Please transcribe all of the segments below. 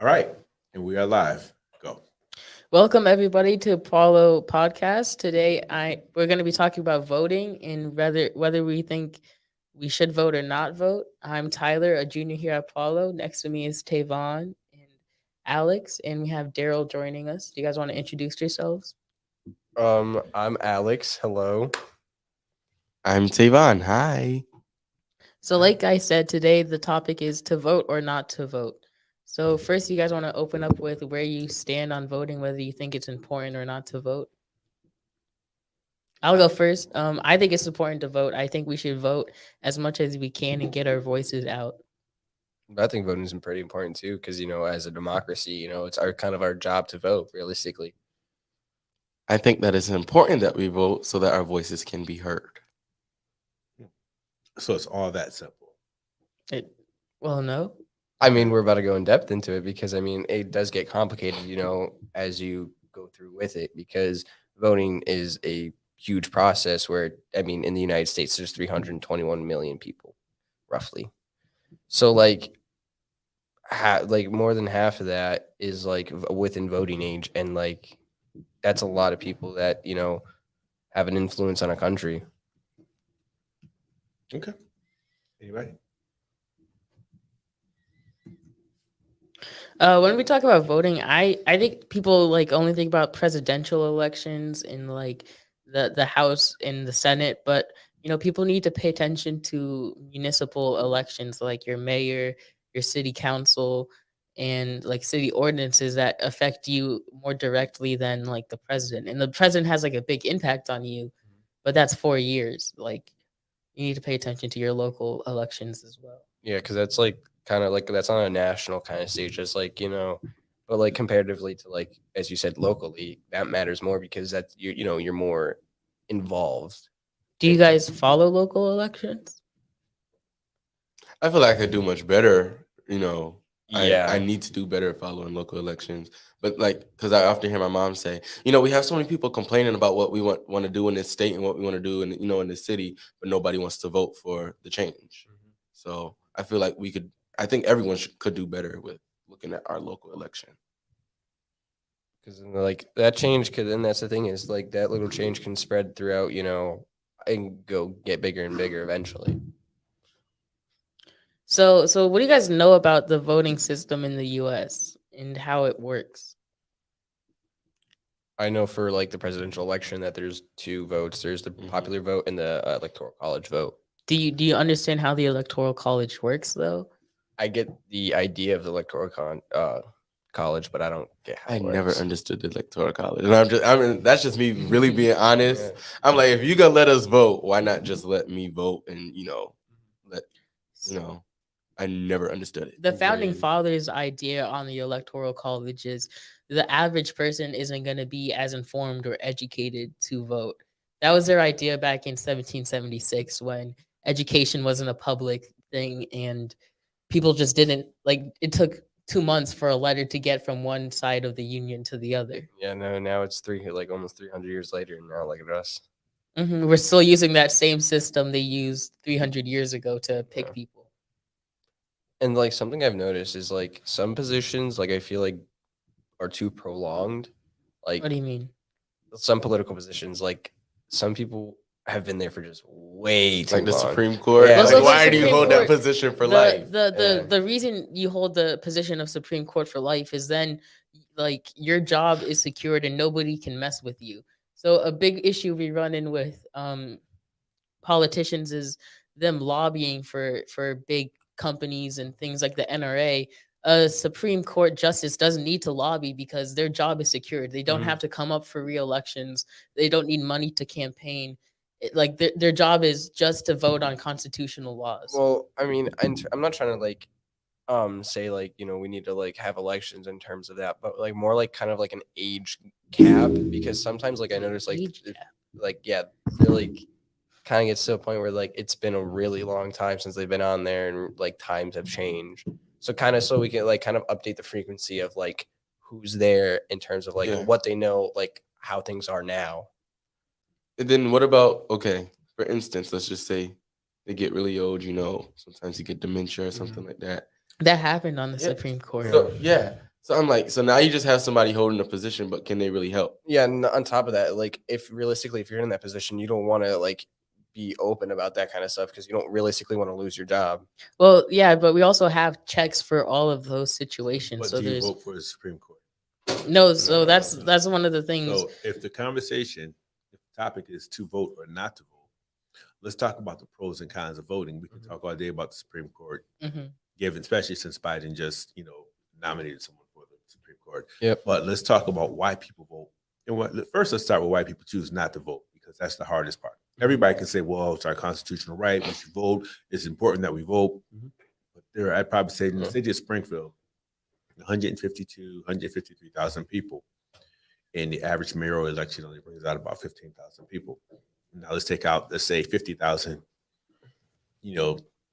All right, and we are live. Go. Welcome everybody to Paulo Podcast. Today we're going to be talking about voting and whether we think we should vote or not vote. I'm Tyler, a junior here at Paulo. Next to me is Tavon and Alex, and we have Daryl joining us. Do you guys want to introduce yourselves? I'm Alex. Hello. I'm Tavon. Hi. So like I said, today the topic is to vote or not to vote. So first you guys want to open up with where you stand on voting, whether you think it's important or not to vote. I'll go first. I think it's important to vote. I think we should vote as much as we can and get our voices out. I think voting is pretty important too, because as a democracy, it's our kind of our job to vote. Realistically, I think that it's important that we vote so that our voices can be heard. So it's all that simple. It, well, no. I mean, we're about to go in depth into it because it does get complicated, as you go through with it, because voting is a huge process where in the United States there's 321 million people, roughly. So like more than half of that is within voting age, and that's a lot of people that have an influence on a country. Okay. Anybody? When we talk about voting, I think people like only think about presidential elections and like the House and the Senate, but people need to pay attention to municipal elections like your mayor, your city council, and like city ordinances that affect you more directly than like the president. And the president has like a big impact on you, but that's 4 years. Like you need to pay attention to your local elections as well. Yeah, because that's kind of that's on a national kind of stage, just but comparatively to as you said locally, that matters more because that's you're more involved. Do you guys follow local elections? I feel like I could do much better. I Yeah. need to do better following local elections. But because I often hear my mom say, we have so many people complaining about what we want to do in this state and what we want to do in this city, but nobody wants to vote for the change. So I feel like I think everyone could do better with looking at our local election. Because that change could, and that's the thing is that little change can spread throughout, and go get bigger and bigger eventually. So what do you guys know about the voting system in the US and how it works? I know for the presidential election that there's two votes. There's the popular vote and the electoral college vote. Do you understand how the electoral college works though? I get the idea of the electoral college, but I don't get how I it never works. understood the electoral college. And that's just me really being honest. I'm like, if you're gonna let us vote, why not just let me vote and let I never understood it. The founding fathers' idea on the electoral college is the average person isn't going to be as informed or educated to vote. That was their idea back in 1776 when education wasn't a public thing and people just didn't like it took 2 months for a letter to get from one side of the union to the other. Yeah, no, now it's almost 300 years later, and now look at us. We're still using that same system they used 300 years ago to pick people. And something I've noticed is some positions I feel are too prolonged. What do you mean? Some political positions, some people have been there for just way too long. Like the Supreme Court. Yeah, Well, Why the do you Supreme hold Court- that position for life? The reason you hold the position of Supreme Court for life is then like your job is secured and nobody can mess with you. So a big issue we run in with politicians is them lobbying for big companies and things like the NRA. A Supreme Court justice doesn't need to lobby because their job is secured. They don't have to come up for re-elections. They don't need money to campaign. Like their job is just to vote on constitutional laws. Well, I mean, I'm not trying to say we need to have elections in terms of that, but more kind of an age cap, because sometimes I notice Age cap. yeah, they're kind of gets to a point where it's been a really long time since they've been on there, and times have changed. So we can kind of update the frequency of who's there in terms of what they know, how things are now. And then what about, okay, for instance, let's just say they get really old, sometimes you get dementia or something like that. That happened on the Yeah. Supreme Court. So so I'm like, so now you just have somebody holding a position, but can they really help? Yeah, and on top of that, like if realistically, if you're in that position, you don't want to like be open about that kind of stuff because you don't realistically want to lose your job. Well, yeah, but we also have checks for all of those situations. But So do you there's vote for the Supreme Court? no. So that's one of the things. So if the conversation, if the topic is to vote or not to vote, let's talk about the pros and cons of voting. We can talk all day about the Supreme Court, Mhm. given especially since Biden just nominated someone for the Supreme Court. Yep. But let's talk about why people vote. And first, let's start with why people choose not to vote, because that's the hardest part. Everybody can say, "Well, it's our constitutional right. We should vote. It's important that we vote." But I'd probably say in the city of Springfield, 153,000 people, and the average mayoral election only brings out about 15,000 people. Now let's take out, let's say 50,000,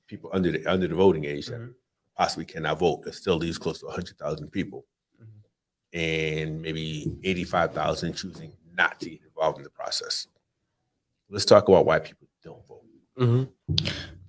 people under the voting age that possibly cannot vote. That still leaves close to 100,000 people, and maybe 85,000 choosing not to get involved in the process. Let's talk about why people don't vote.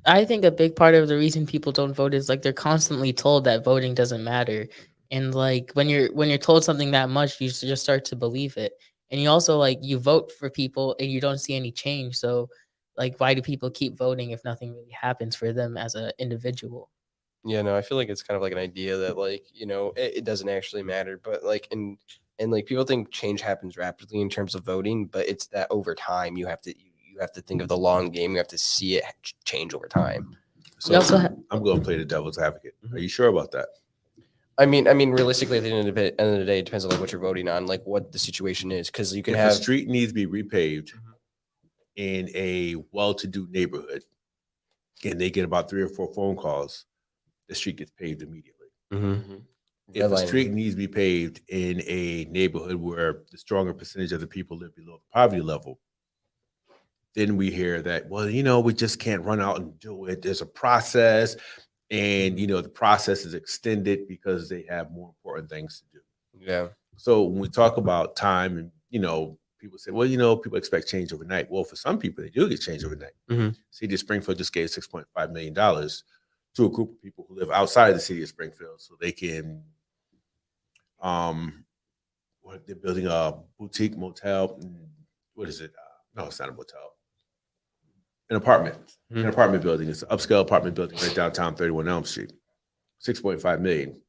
I think a big part of the reason people don't vote is like they're constantly told that voting doesn't matter, and like when you're told something that much, you just start to believe it, and you also like you vote for people and you don't see any change. So, like, why do people keep voting if nothing really happens for them as an individual? Yeah, no, I feel like it's kind of like an idea that like, it doesn't actually matter, but like and like people think change happens rapidly in terms of voting, but it's that over time you have to think of the long game. You have to see it change over time. So also I'm going to play the devil's advocate. Are you sure about that? I mean, realistically, at the end of the day, it depends on like what you're voting on, like what the situation is, because you can If have a street needs to be repaved in a well-to-do neighborhood, and they get about 3 or 4 phone calls, the street gets paved immediately. If a street needs to be paved in a neighborhood where the stronger percentage of the people live below the poverty level, then we hear that, well, we just can't run out and do it. There's a process, and the process is extended because they have more important things to do. Yeah. So when we talk about time, and people say, well, people expect change overnight. Well, for some people, they do get change overnight. City of Springfield just gave $6.5 million to a group of people who live outside of the city of Springfield, so they can, they're building a boutique motel. What is it? No, it's not a motel. An apartment, an apartment building. It's an upscale apartment building right downtown 31 Elm Street. $6.5 million.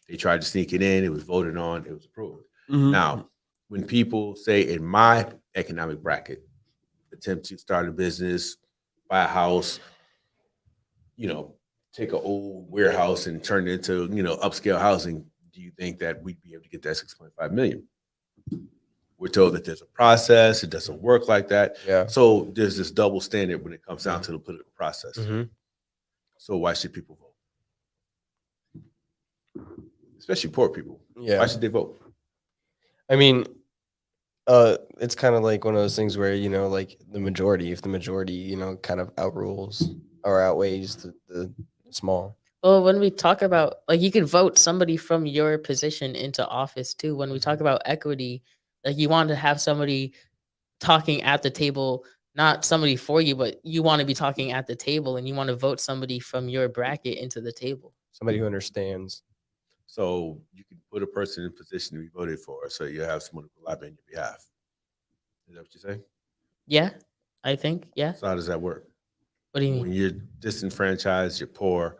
They tried to sneak it in. It was voted on. It was approved. Now, when people say in my economic bracket, attempt to start a business, buy a house, take an old warehouse and turn it into, upscale housing, do you think that we'd be able to get that $6.5 million? We're told that there's a process. It doesn't work like that. Yeah. So there's this double standard when it comes down to the political process. So why should people vote? Especially poor people. Yeah. Why should they vote? I mean, it's kind of like one of those things where, like the majority, if the majority, kind of outrules or outweighs the small. Well, when we talk about like you could vote somebody from your position into office too. When we talk about equity, like you want to have somebody talking at the table, not somebody for you, but you want to be talking at the table and you want to vote somebody from your bracket into the table. Somebody who understands. So you can put a person in a position to be voted for, so you have someone who can lobby on your behalf. Is that what you're saying? Yeah, I think. Yeah. So how does that work? What do you mean? When you're disenfranchised, you're poor,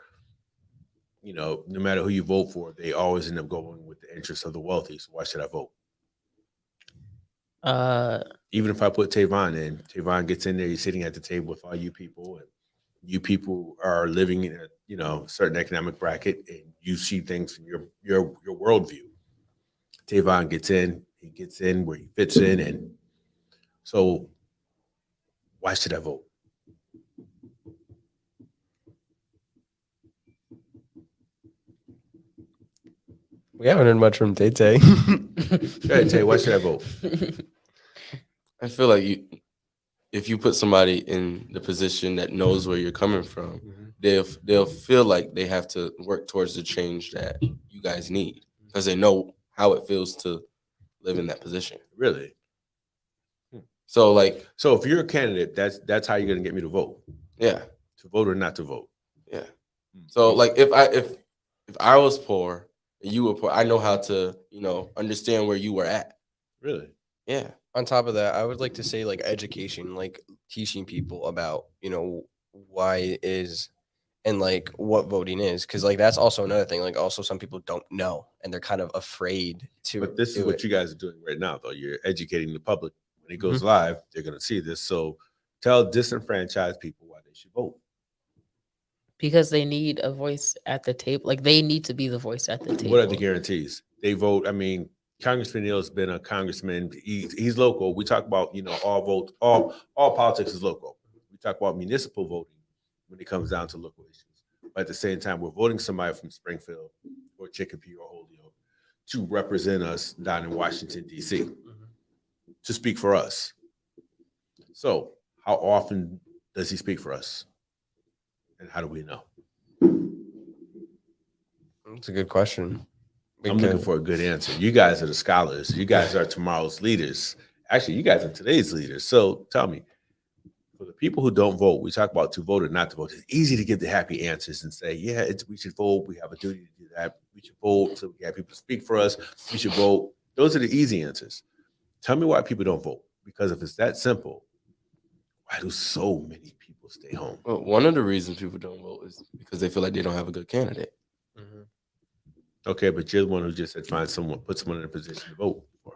no matter who you vote for, they always end up going with the interests of the wealthy. So why should I vote? Even if I put Tavon in, Tavon gets in there, you're sitting at the table with all you people, and you people are living in a certain economic bracket, and you see things from your worldview. Tavon gets in, he gets in where he fits in, and so why should I vote? We haven't heard much from Tay. Go ahead, Tay, why should I vote? I feel like if you put somebody in the position that knows where you're coming from, they'll feel like they have to work towards the change that you guys need because they know how it feels to live in that position. Really? So so if you're a candidate, that's how you're gonna get me to vote. Yeah. To vote or not to vote. Yeah. So if If I was poor and you were poor, I know how to, understand where you were at. Really? Yeah. On top of that, I would like to say like education, like teaching people about, why it is and like what voting is. Cause like that's also another thing. Like also some people don't know and they're kind of afraid to But this is do what it. you guys are doing right now, though. You're educating the public. When it goes Mhm. live, they're going to see this. So tell disenfranchised people why they should vote. Because they need a voice at the table. Like they need to be the voice at the table. What are the guarantees? They vote. I mean, Congressman Neal's been a congressman. He's local. We talk about, all votes, all politics is local. We talk about municipal voting when it comes down to local issues. But at the same time, we're voting somebody from Springfield or Chicopee or Holyoke to represent us down in Washington, D.C., to speak for us. So how often does he speak for us? And how do we know? That's a good question. I'm looking for a good answer. You guys are the scholars. You guys are tomorrow's leaders. Actually, you guys are today's leaders. So tell me, for the people who don't vote, we talk about to vote or not to vote. It's easy to give the happy answers and say, yeah, we should vote. We have a duty to do that. We should vote so we have people speak for us. We should vote. Those are the easy answers. Tell me why people don't vote. Because if it's that simple, why do so many people stay home? Well, one of the reasons people don't vote is because they feel like they don't have a good candidate. Mhm. Okay, but you're the one who just said put someone in a position to vote for.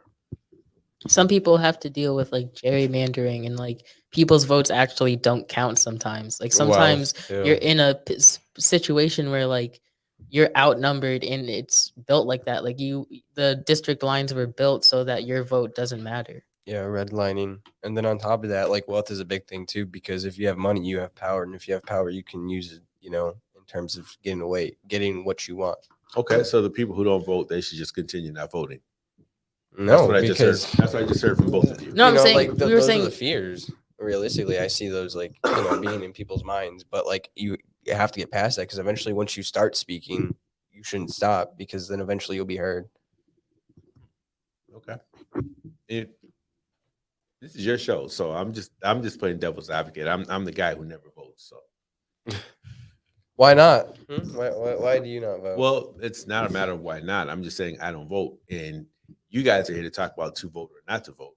Some people have to deal with like gerrymandering and like people's votes actually don't count sometimes. Like sometimes you're in a situation where like you're outnumbered and it's built like that. Like the district lines were built so that your vote doesn't matter. Yeah, redlining. And then on top of that, like wealth is a big thing too, because if you have money, you have power. And if you have power, you can use it, in terms of getting what you want. Okay, so the people who don't vote, they should just continue not voting. No, That's what I because just heard. That's what I just heard from both of you. No, I'm saying like we were those are saying the fears. Realistically, I see those like being in people's minds, but like you have to get past that because eventually, once you start speaking, you shouldn't stop because then eventually you'll be heard. Okay. This is your show, so I'm just playing devil's advocate. I'm the guy who never votes. So Why not? Why do you not vote? well, it's not a matter of why not. I'm just saying I don't vote, and you guys are here to talk about to vote or not to vote.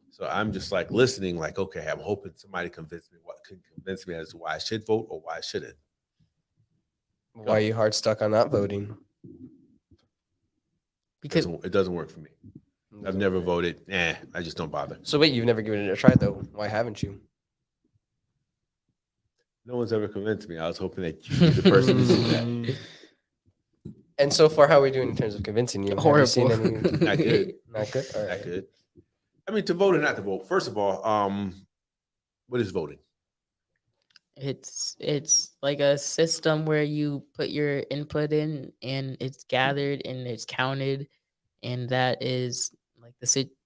So I'm just like listening, like, okay, I'm hoping somebody can convince me as to why I should vote or why I shouldn't. Why are you hard stuck on not voting? because It doesn't work for me. I've never voted. I just don't bother. So wait, you've never given it a try though. Why haven't you? No one's ever convinced me. I was hoping that you'd be the person to do that. And so far, how are we doing in terms of convincing you? Horrible. Have you seen any? Not good. Not good. All Not right. good. I mean, to vote or not to vote. First of all, what is voting? it's like a system where you put your input in and it's gathered and it's counted, and that is like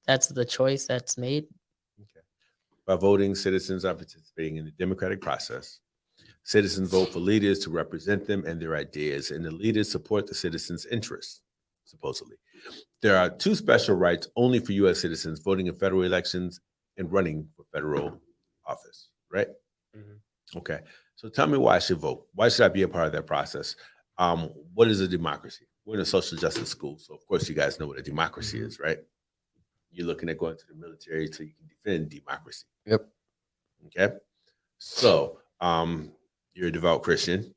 that's the choice that's made. Okay. By voting, citizens are participating in the democratic process. Citizens vote for leaders to represent them and their ideas, and the leaders support the citizens' interests, supposedly. There are two special rights only for U.S. citizens: voting in federal elections and running for federal office, right? Mhm. Okay. So tell me why I should vote. Why should I be a part of that process? What is a democracy? We're in a social justice school, so of course you guys know what a democracy is, right? You're looking at going to the military so you can defend democracy. Yep. Okay. So you're a devout Christian,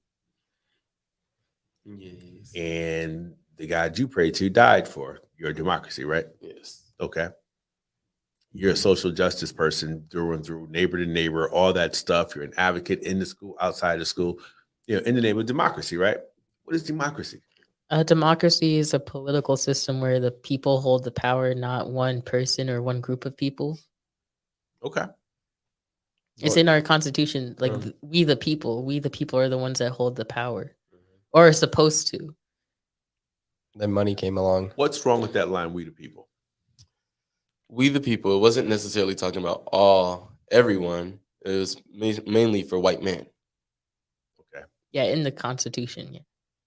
Yes. and the God you pray to died for your democracy, right? Yes. Okay. You're a social justice person through and through, neighbor to neighbor, all that stuff. You're an advocate in the school, outside of school, in the name of democracy, right? What is democracy? A democracy is a political system where the people hold the power, not one person or one group of people. Okay. It's in our constitution. Like we the people are the ones that hold the power, or are supposed to. Then money came along. What's wrong with that line, we the people? We the people, it wasn't necessarily talking about everyone. It was mainly for white men. Okay. Yeah, in the constitution. Yeah.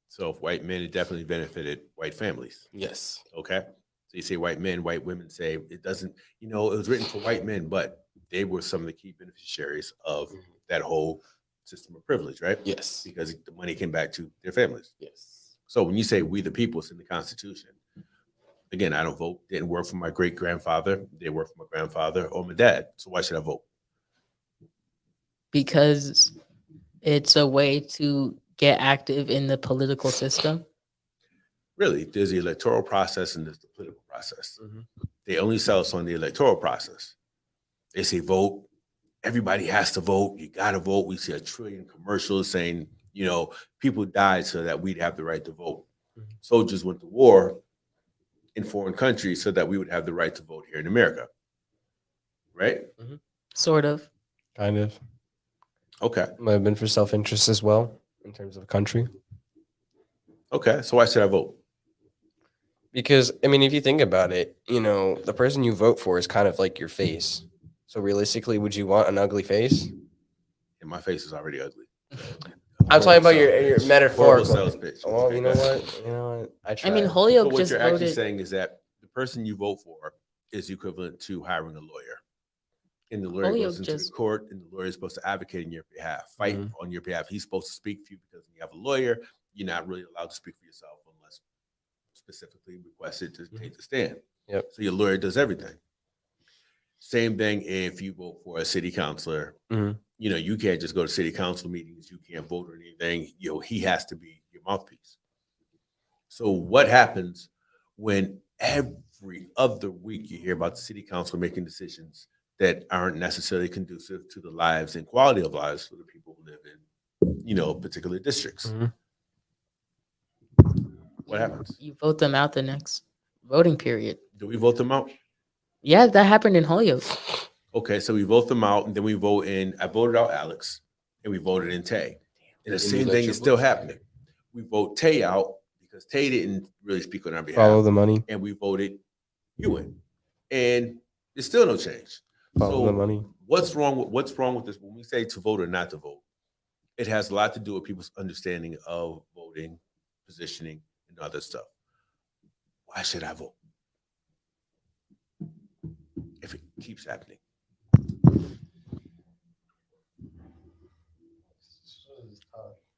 So if white men, it definitely benefited white families. Yes. Okay. So you say white men, white women say it doesn't, it was written for white men, but they were some of the key beneficiaries of that whole system of privilege, right? Yes. Because the money came back to their families. Yes. So when you say we the people, it's in the Constitution. Again, I don't vote. Didn't work for my great grandfather. Didn't work for my grandfather or my dad. So why should I vote? Because it's a way to get active in the political system. Really, there's the electoral process and there's the political process. Mhm. They only sell us on the electoral process. They say vote. Everybody has to vote. You got to vote. We see a trillion commercials saying, you know, people died so that we'd have the right to vote. Mhm. Soldiers went to war in foreign countries so that we would have the right to vote here in America. Right? Sort of. Kind of. Okay. Might have been for self-interest as well in terms of a country. Okay. So why should I vote? Because, I mean, if you think about it, you know, the person you vote for is kind of like your face. So realistically, would you want an ugly face? And my face is already ugly. I'm talking about your Horrible metaphorical. sales pitch. Well, you know what? You know what? I tried. I mean, So Holyoke what just you're actually voted. saying is that the person you vote for is equivalent to hiring a lawyer. And the lawyer Holyoke goes into the just- court and the lawyer is supposed to advocate on your behalf, fight Mhm. on your behalf. He's supposed to speak for you because when you have a lawyer, you're not really allowed to speak for yourself unless specifically requested to take the stand. Yep. So your lawyer does everything. Same thing if you vote for a city councilor. Mhm. You know, you can't just go to city council meetings. You can't vote or anything. You know, he has to be your mouthpiece. So what happens when every other week you hear about the city council making decisions that aren't necessarily conducive to the lives and quality of lives for the people who live in, you know, particular districts? Mhm. What happens? You vote them out the next voting period. Do we vote them out? Yeah, that happened in Holyoke. Okay, so we vote them out, and then we vote in. I voted out Alex, and we voted in Tay. And the Didn't you same let thing your is still vote happening. We vote Tay out because Tay didn't really speak on our behalf. Follow the money. And we voted you in. And there's still no change. Follow the money. What's wrong with this? When we say to vote or not to vote, it has a lot to do with people's understanding of voting, positioning, and other stuff. Why should I vote if it keeps happening?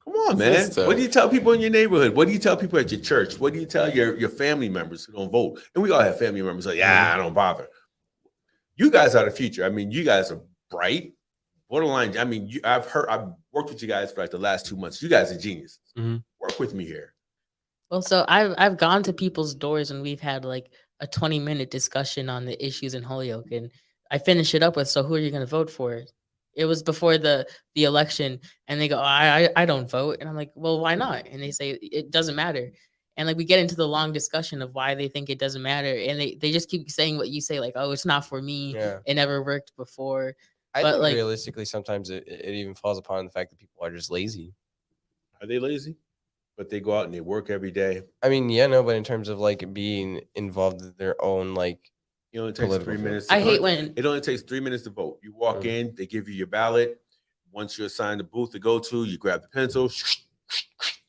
Come on, man. This is tough. What do you tell people in your neighborhood? What do you tell people at your church? What do you tell your family members who don't vote? And we all have family members like, yeah, I don't bother. You guys are the future. I mean, you guys are bright, borderline. I mean, I've worked with you guys for like the last 2 months. You guys are geniuses. Mhm. Work with me here. Well, so I've gone to people's doors and we've had like a 20-minute discussion on the issues in Holyoke, and I finish it up with, "So who are you going to vote for?" It was before the election, and they go, I don't vote," and I'm like, "Well, why not?" And they say it doesn't matter, and like we get into the long discussion of why they think it doesn't matter, and they just keep saying what you say, like, "Oh, it's not for me. Yeah. It never worked before." I But, think like- realistically, sometimes it even falls upon the fact that people are just lazy. Are they lazy? But they go out and they work every day. I mean, yeah, no, but in terms of like being involved in their own, like, It only takes Political 3 field. minutes. I hate when It only takes 3 minutes to vote. You walk in, they give you your ballot. Once you're assigned the booth to go to, you grab the pencil,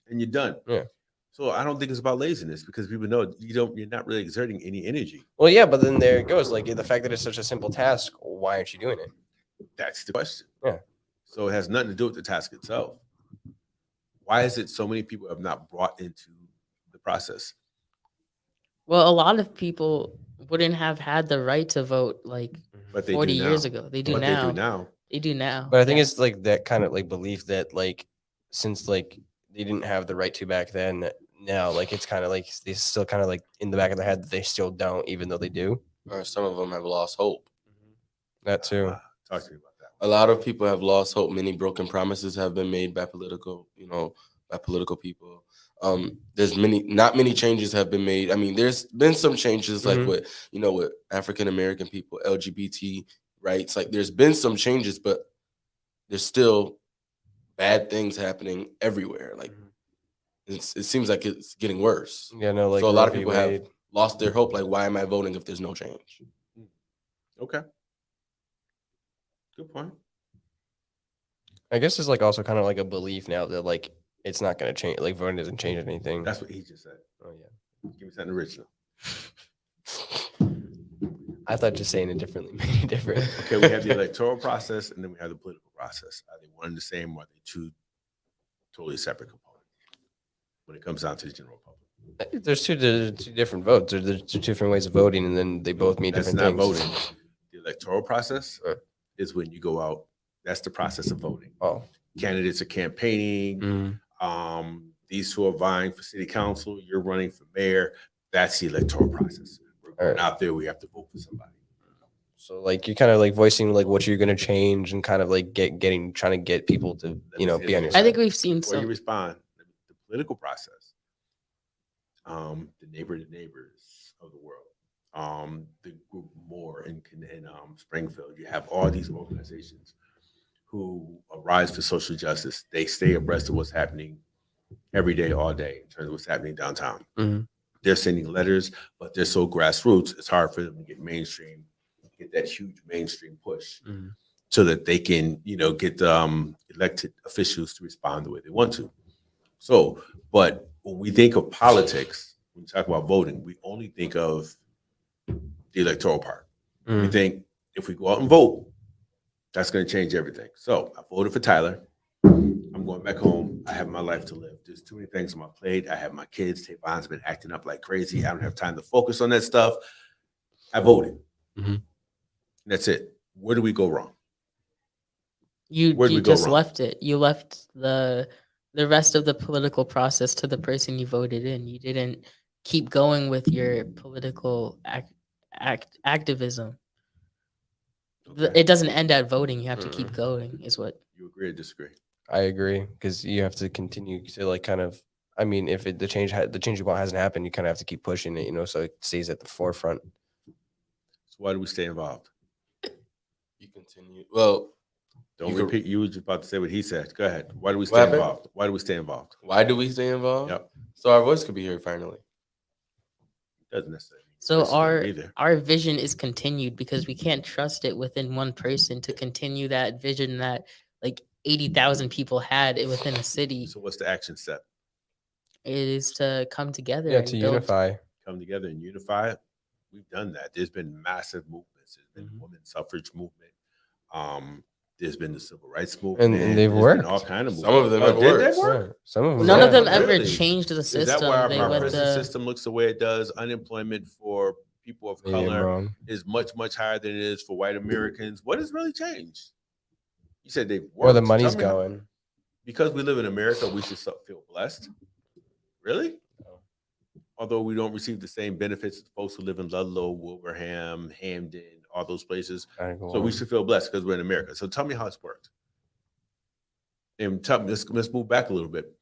and you're done. Yeah. So I don't think it's about laziness because people know you're not really exerting any energy. well, yeah, but then there it goes. Like the fact that it's such a simple task, why aren't you doing it? That's the question. Yeah. So it has nothing to do with the task itself. Why is it so many people have not brought into the process? well, a lot of people wouldn't have had the right to vote like But they 40 do years now. ago. They do But now. they do now. They do now. But I think Yeah. it's like that kind of like belief that like since like they didn't have the right to back then, now like it's kind of like they still kind of like in the back of their head that they still don't, even though they do. Or some of them have lost hope. That too. Talk to me about that. A lot of people have lost hope. Many broken promises have been made by political people. There's not many changes have been made. I mean, there's been some changes like Mhm. with African American people, LGBT rights. Like there's been some changes, but there's still bad things happening everywhere. Like it seems like it's getting worse. Yeah, no, like So a lot Roe of v. people have Wade. lost their hope. Like, why am I voting if there's no change? Okay. Good point. I guess it's like also kind of like a belief now that like it's not going to change. Like voting doesn't change anything. That's what he just said. Oh yeah. Give me something original. I thought just saying it differently made it different. Okay, we have the electoral process and then we have the political process. Are they one and the same or are they two totally separate components? when it comes down to the general public. There's two different votes. There's two different ways of voting, and then they both mean That's different not things. voting. The electoral process is when you go out. That's the process of voting. Oh, Candidates are campaigning. These who are vying for city council, you're running for mayor. That's the electoral process. We're going out there. We have to vote for somebody. so like you're kind of like voicing like what you're gonna change and kind of like trying to get people to be on your I side. think we've seen Before you some. respond, the political process, the neighbors of the world, the group Moore in Springfield, you have all these organizations who arise for social justice. They stay abreast of what's happening every day, all day, in terms of what's happening downtown. They're sending letters, but they're so grassroots, it's hard for them to get mainstream, get that huge mainstream push so that they can, get elected officials to respond the way they want to. So, but when we think of politics, when we talk about voting, we only think of the electoral part. We think if we go out and vote, that's going to change everything. So I voted for Tyler. I'm going back home. I have my life to live. There's too many things on my plate. I have my kids. Tavon's been acting up like crazy. I don't have time to focus on that stuff. I voted. That's it. Where do we go wrong? You Where'd we go just wrong? left it. You left the rest of the political process to the person you voted in. You didn't keep going with your political activism. Okay. It doesn't end at voting. You have to keep going. Is what You agree or disagree? I agree because you have to continue to like kind of. I mean, if the change you want hasn't happened, you kind of have to keep pushing it, so it stays at the forefront. So why do we stay involved? You continue. Well, Don't You repeat. You were just about to say what he said. Go ahead. Why do we What stay happened? involved? Why do we stay involved? why do we stay involved? Yep. So our voice could be heard finally. Doesn't necessarily. mean so listen to them either. our vision is continued because we can't trust it within one person to continue that vision that like 80,000 people had it within a city. So what's the action step? It is to come together Yeah, and to build. unify. Come together and unify. We've done that. There's been massive movements. There's been Mhm. the women's suffrage movement. There's been the civil rights movement. they've There's worked. been all kind of movements. Some of them have did they worked. work? Yeah, some of them. None of work. them Yeah, ever really? changed the Is system. that why They our went prison the system looks the way it does? Unemployment for people of Maybe I'm color wrong. is much, much higher than it is for white Americans. What has really changed? You said they've worked. Where the money's Tell me how- going. Because we live in America, we should feel blessed. Really? No. Although we don't receive the same benefits as folks who live in Ludlow, Wilbraham, Hamden, all those places. So we should feel blessed because we're in America. So tell me how it's worked. And tell me, let's move back a little bit.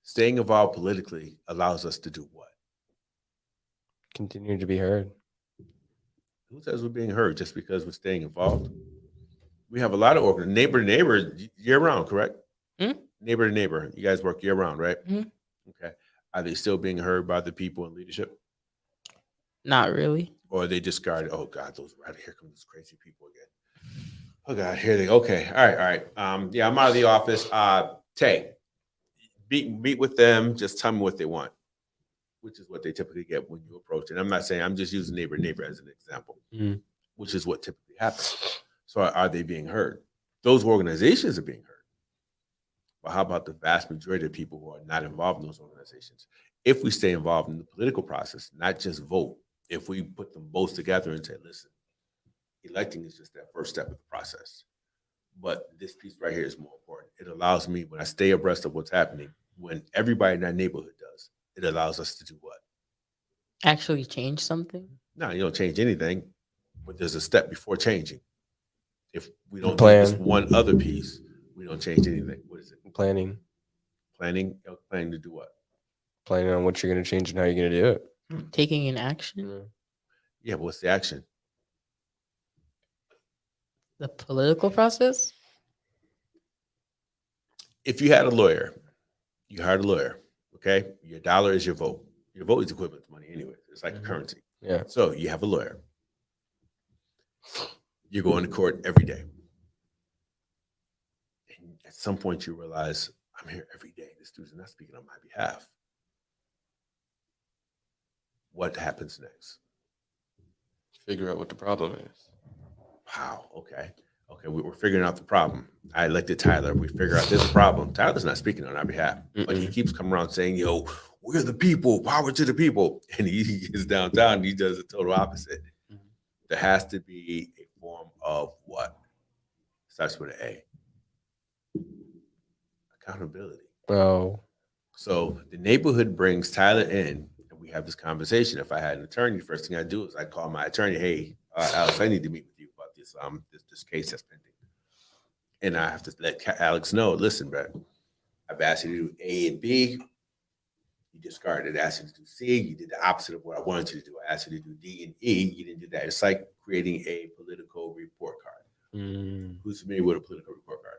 Staying involved politically allows us to do what? continue to be heard. Who says we're being heard just because we're staying involved? We have a lot of neighbor to neighbor year round, correct? Neighbor to neighbor. You guys work year round, right? Okay. Are they still being heard by the people in leadership? not really. Or are they discarded? Oh God, here come those crazy people again. Oh God, here they go. Okay. All right. Yeah, I'm out of the office. Tay, meet with them, just tell me what they want, which is what they typically get when you approach it. I'm not saying, I'm just using neighbor as an example, which is what typically happens. So are they being heard? Those organizations are being heard. But how about the vast majority of people who are not involved in those organizations? If we stay involved in the political process, not just vote, if we put them both together and say, listen, electing is just that first step of the process. But this piece right here is more important. It allows me, when I stay abreast of what's happening, when everybody in that neighborhood does, it allows us to do what? Actually change something. No, you don't change anything, but there's a step before changing. If we don't do Plan. this one other piece, we don't change anything. What is it? Planning. Planning to do what? Planning on what you're going to change and how you're going to do it. Taking an action. Yeah, but what's the action? The political process. If you had a lawyer, you hired a lawyer, okay? Your dollar is your vote. Your vote is equivalent to money anyway. It's like a currency. Yeah. So you have a lawyer. You're going to court every day. And at some point you realize, I'm here every day. This dude's not speaking on my behalf. What happens next? Figure out what the problem is. Wow, okay. Okay, we're figuring out the problem. I elected Tyler. We figure out there's a problem. Tyler's not speaking on our behalf, but he keeps coming around saying, "Yo, we're the people, power to the people," and he gets downtown and he does the total opposite. There has to be a form of what starts with an A. Accountability. Oh, So the neighborhood brings Tyler in, and we have this conversation. If I had an attorney, the first thing I do is I call my attorney. Hey, Alex, I need to meet with you about this this case that's pending, and I have to let Alex know. Listen, bro, I've asked you to do A and B. You discarded. I asked you to do C. You did the opposite of what I wanted you to do. I asked you to do D and E. You didn't do that. It's like creating a political report card. Who's familiar with a political report card?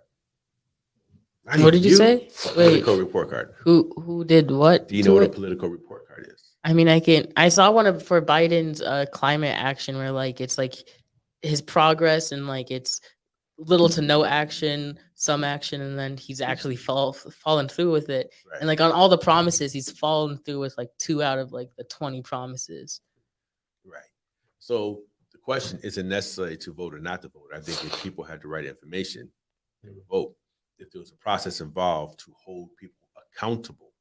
What did you say? Wait, Political report card. who did what? Do you know what a political report card is? I mean, I saw one for Biden's climate action where like it's like his progress and like it's little to no action, some action, and then he's actually fallen through with it. Right. And like on all the promises, he's fallen through with like 2 out of like the 20 promises. Right. So the question isn't necessary to vote or not to vote. I think if people had the right information, they would vote. If there was a process involved to hold people accountable,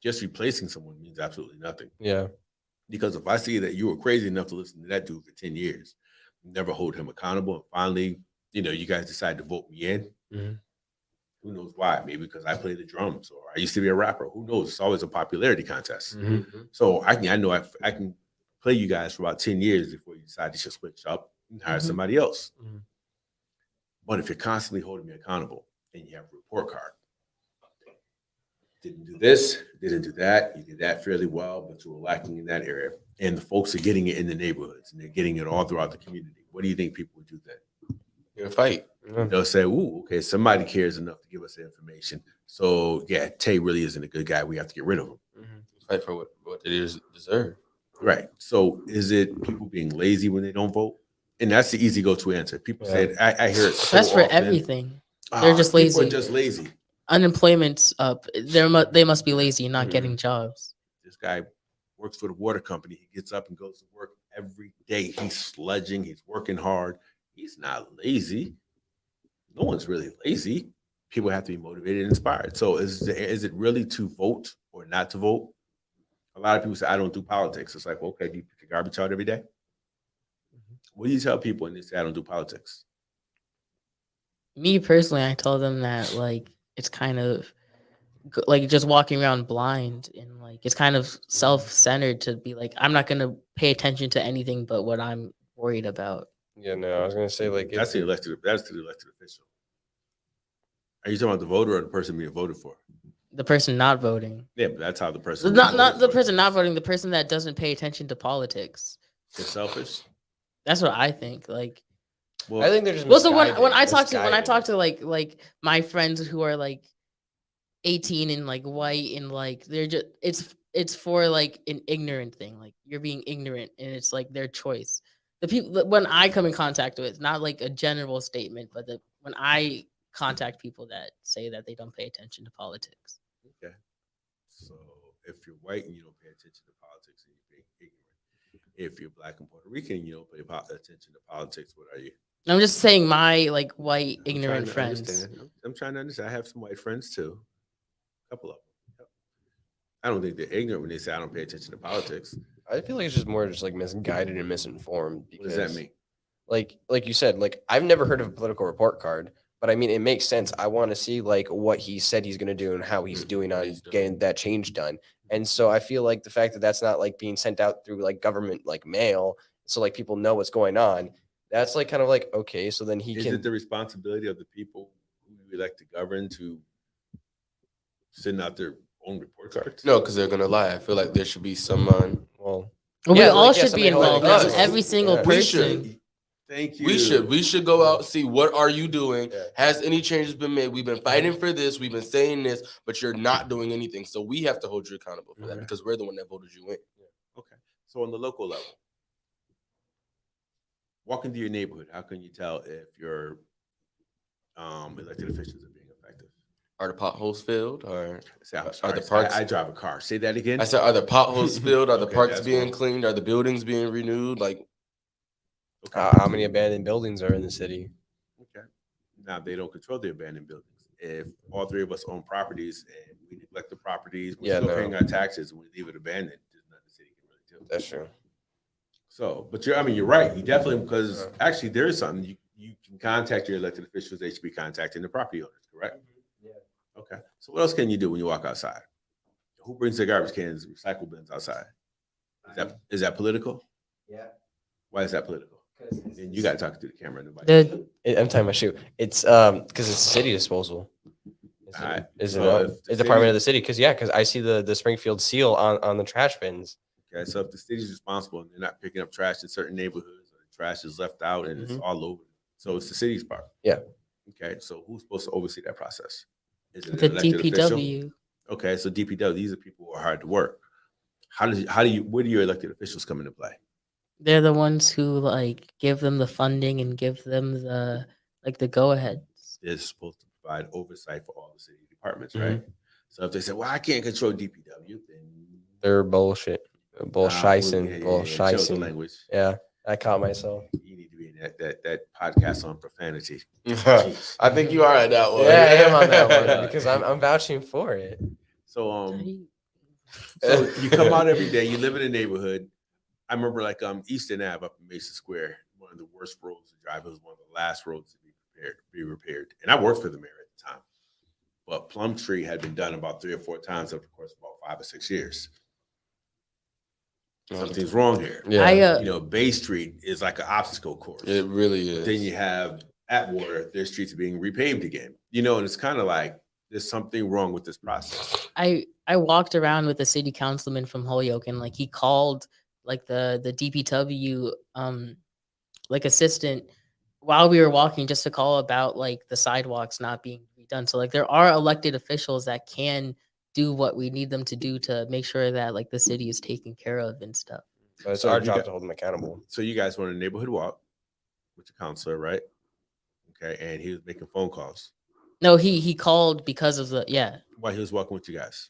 just replacing someone means absolutely nothing. yeah. Because if I see that you were crazy enough to listen to that dude for 10 years, never hold him accountable, and finally, you guys decide to vote me in, who knows why? Maybe because I play the drums or I used to be a rapper. Who knows? It's always a popularity contest. So I know I can play you guys for about 10 years before you decide to just switch up and hire somebody else. But if you're constantly holding me accountable and you have a report card, didn't do this, didn't do that, you did that fairly well, but you were lacking in that area. And the folks are getting it in the neighborhoods and they're getting it all throughout the community. What do you think people would do then? You're a fight. They'll say, "Ooh, okay, somebody cares enough to give us the information. So yeah, Tay really isn't a good guy. We have to get rid of him." Fight for what they deserve. Right. So is it people being lazy when they don't vote? And that's the easy go-to answer. People say it, I hear it. So That's for often. everything. They're just People lazy. are just lazy. Unemployment's up. They must be lazy, not getting jobs. This guy works for the water company. He gets up and goes to work every day. He's sludging. He's working hard. He's not lazy. No one's really lazy. People have to be motivated and inspired. So is it really to vote or not to vote? A lot of people say, I don't do politics. It's like, well, okay, do you pick your garbage out every day? What do you tell people when they say I don't do politics? Me personally, I tell them that like it's kind of like just walking around blind and like it's kind of self-centered to be like I'm not gonna pay attention to anything but what I'm worried about. Yeah, no, I was gonna say like That's the elected official. Are you talking about the voter or the person being voted for? The person not voting. Yeah, but that's how the person Not the person not voting, the person that doesn't pay attention to politics. is selfish. That's what I think. Like Well, I think they're just. well, so when misguided, I talk to misguided. like my friends who are like 18 and like white and like they're just it's for like an ignorant thing. Like you're being ignorant and it's like their choice. The people when I come in contact with, not like a general statement, but when I contact people that say that they don't pay attention to politics. okay. So if you're white and you don't pay attention to politics and you're being ignorant, if you're black and Puerto Rican and you don't pay attention to politics, what are you? I'm just saying my like white I'm ignorant trying to friends. understand. I'm trying to understand. I have some white friends too. A couple of them. Yep. I don't think they're ignorant when they say I don't pay attention to politics. I feel like it's just more just like misguided and misinformed. What does that because, mean? Like you said, like I've never heard of a political report card, but I mean it makes sense. I want to see like what he said he's going to do and how he's doing on getting that change done. And so I feel like the fact that that's not like being sent out through like government like mail, so like people know what's going on. That's like kind of like okay, so then he Is can. it the responsibility of the people who we elect to govern to send out their own report cards? No, because they're gonna lie. I feel like there should be some. Well, Well, Yeah, we all like, yeah, should be somebody holding involved. it up. Every single Yeah. We person. should. Thank you. We should go out, see what are you doing? Yeah. Has any changes been made? We've been fighting for this, we've been saying this, but you're not doing anything. So we have to hold you accountable for that because we're the one that voted you in. Okay. So on the local level, walk into your neighborhood. How can you tell if your elected officials are being effective? Are the potholes filled? Or Say, I'm Are sorry, the parks- I drive a car. Say that again. I said, are the potholes filled? Are the Okay, parks that's being cool. cleaned? Are the buildings being renewed? Like Okay. how many abandoned buildings are in the city? Okay. Now they don't control the abandoned buildings. If all three of us own properties and we neglect the properties, we're still paying our taxes and we leave it abandoned, there's nothing the city can really do. That's true. So, but you're right. You definitely, because actually there is something you can contact your elected officials. They should be contacting the property owners, correct? Yeah. Okay. So what else can you do when you walk outside? Who brings their garbage cans, recycle bins outside? Is that political? Yeah. Why is that political? And you got to talk to the camera. I'm talking about shoot. It's because it's city disposal. Is it department of the city? Because I see the Springfield seal on the trash bins. Okay, so if the city's responsible and they're not picking up trash in certain neighborhoods, or the trash is left out and it's all over, so it's the city's part. Yeah. Okay, so who's supposed to oversee that process? Is it The an elected official? DPW. Okay, so DPW, these are people who are hard to work. Where do your elected officials come into play? They're the ones who like give them the funding and give them the go ahead. They're supposed to provide oversight for all the city departments, right? So if they say, "Well, I can't control DPW," then they're bullshit, bullshicing, language. Yeah, I caught myself. You need to be in that podcast on profanity. I think you are at that one. Yeah, I am on that one because I'm vouching for it. So so you come out every day. You live in a neighborhood. I remember like Eastern Ave up in Mason Square, one of the worst roads to drive. It was one of the last roads to be repaired. And I worked for the mayor at the time. But Plumtree had been done about 3 or 4 times over the course of about 5 or 6 years. Something's wrong here. Yeah. Bay Street is like an obstacle course. It really is. Then you have Atwater, their streets are being repaved again. And it's kind of like there's something wrong with this process. I walked around with a city councilman from Holyoke and like he called like the DPW like assistant while we were walking just to call about like the sidewalks not being redone. So like there are elected officials that can do what we need them to do to make sure that like the city is taken care of and stuff. But it's our job to hold them accountable. So you guys went on a neighborhood walk with the counselor, right? Okay, and he was making phone calls. No, he called because of the While he was walking with you guys.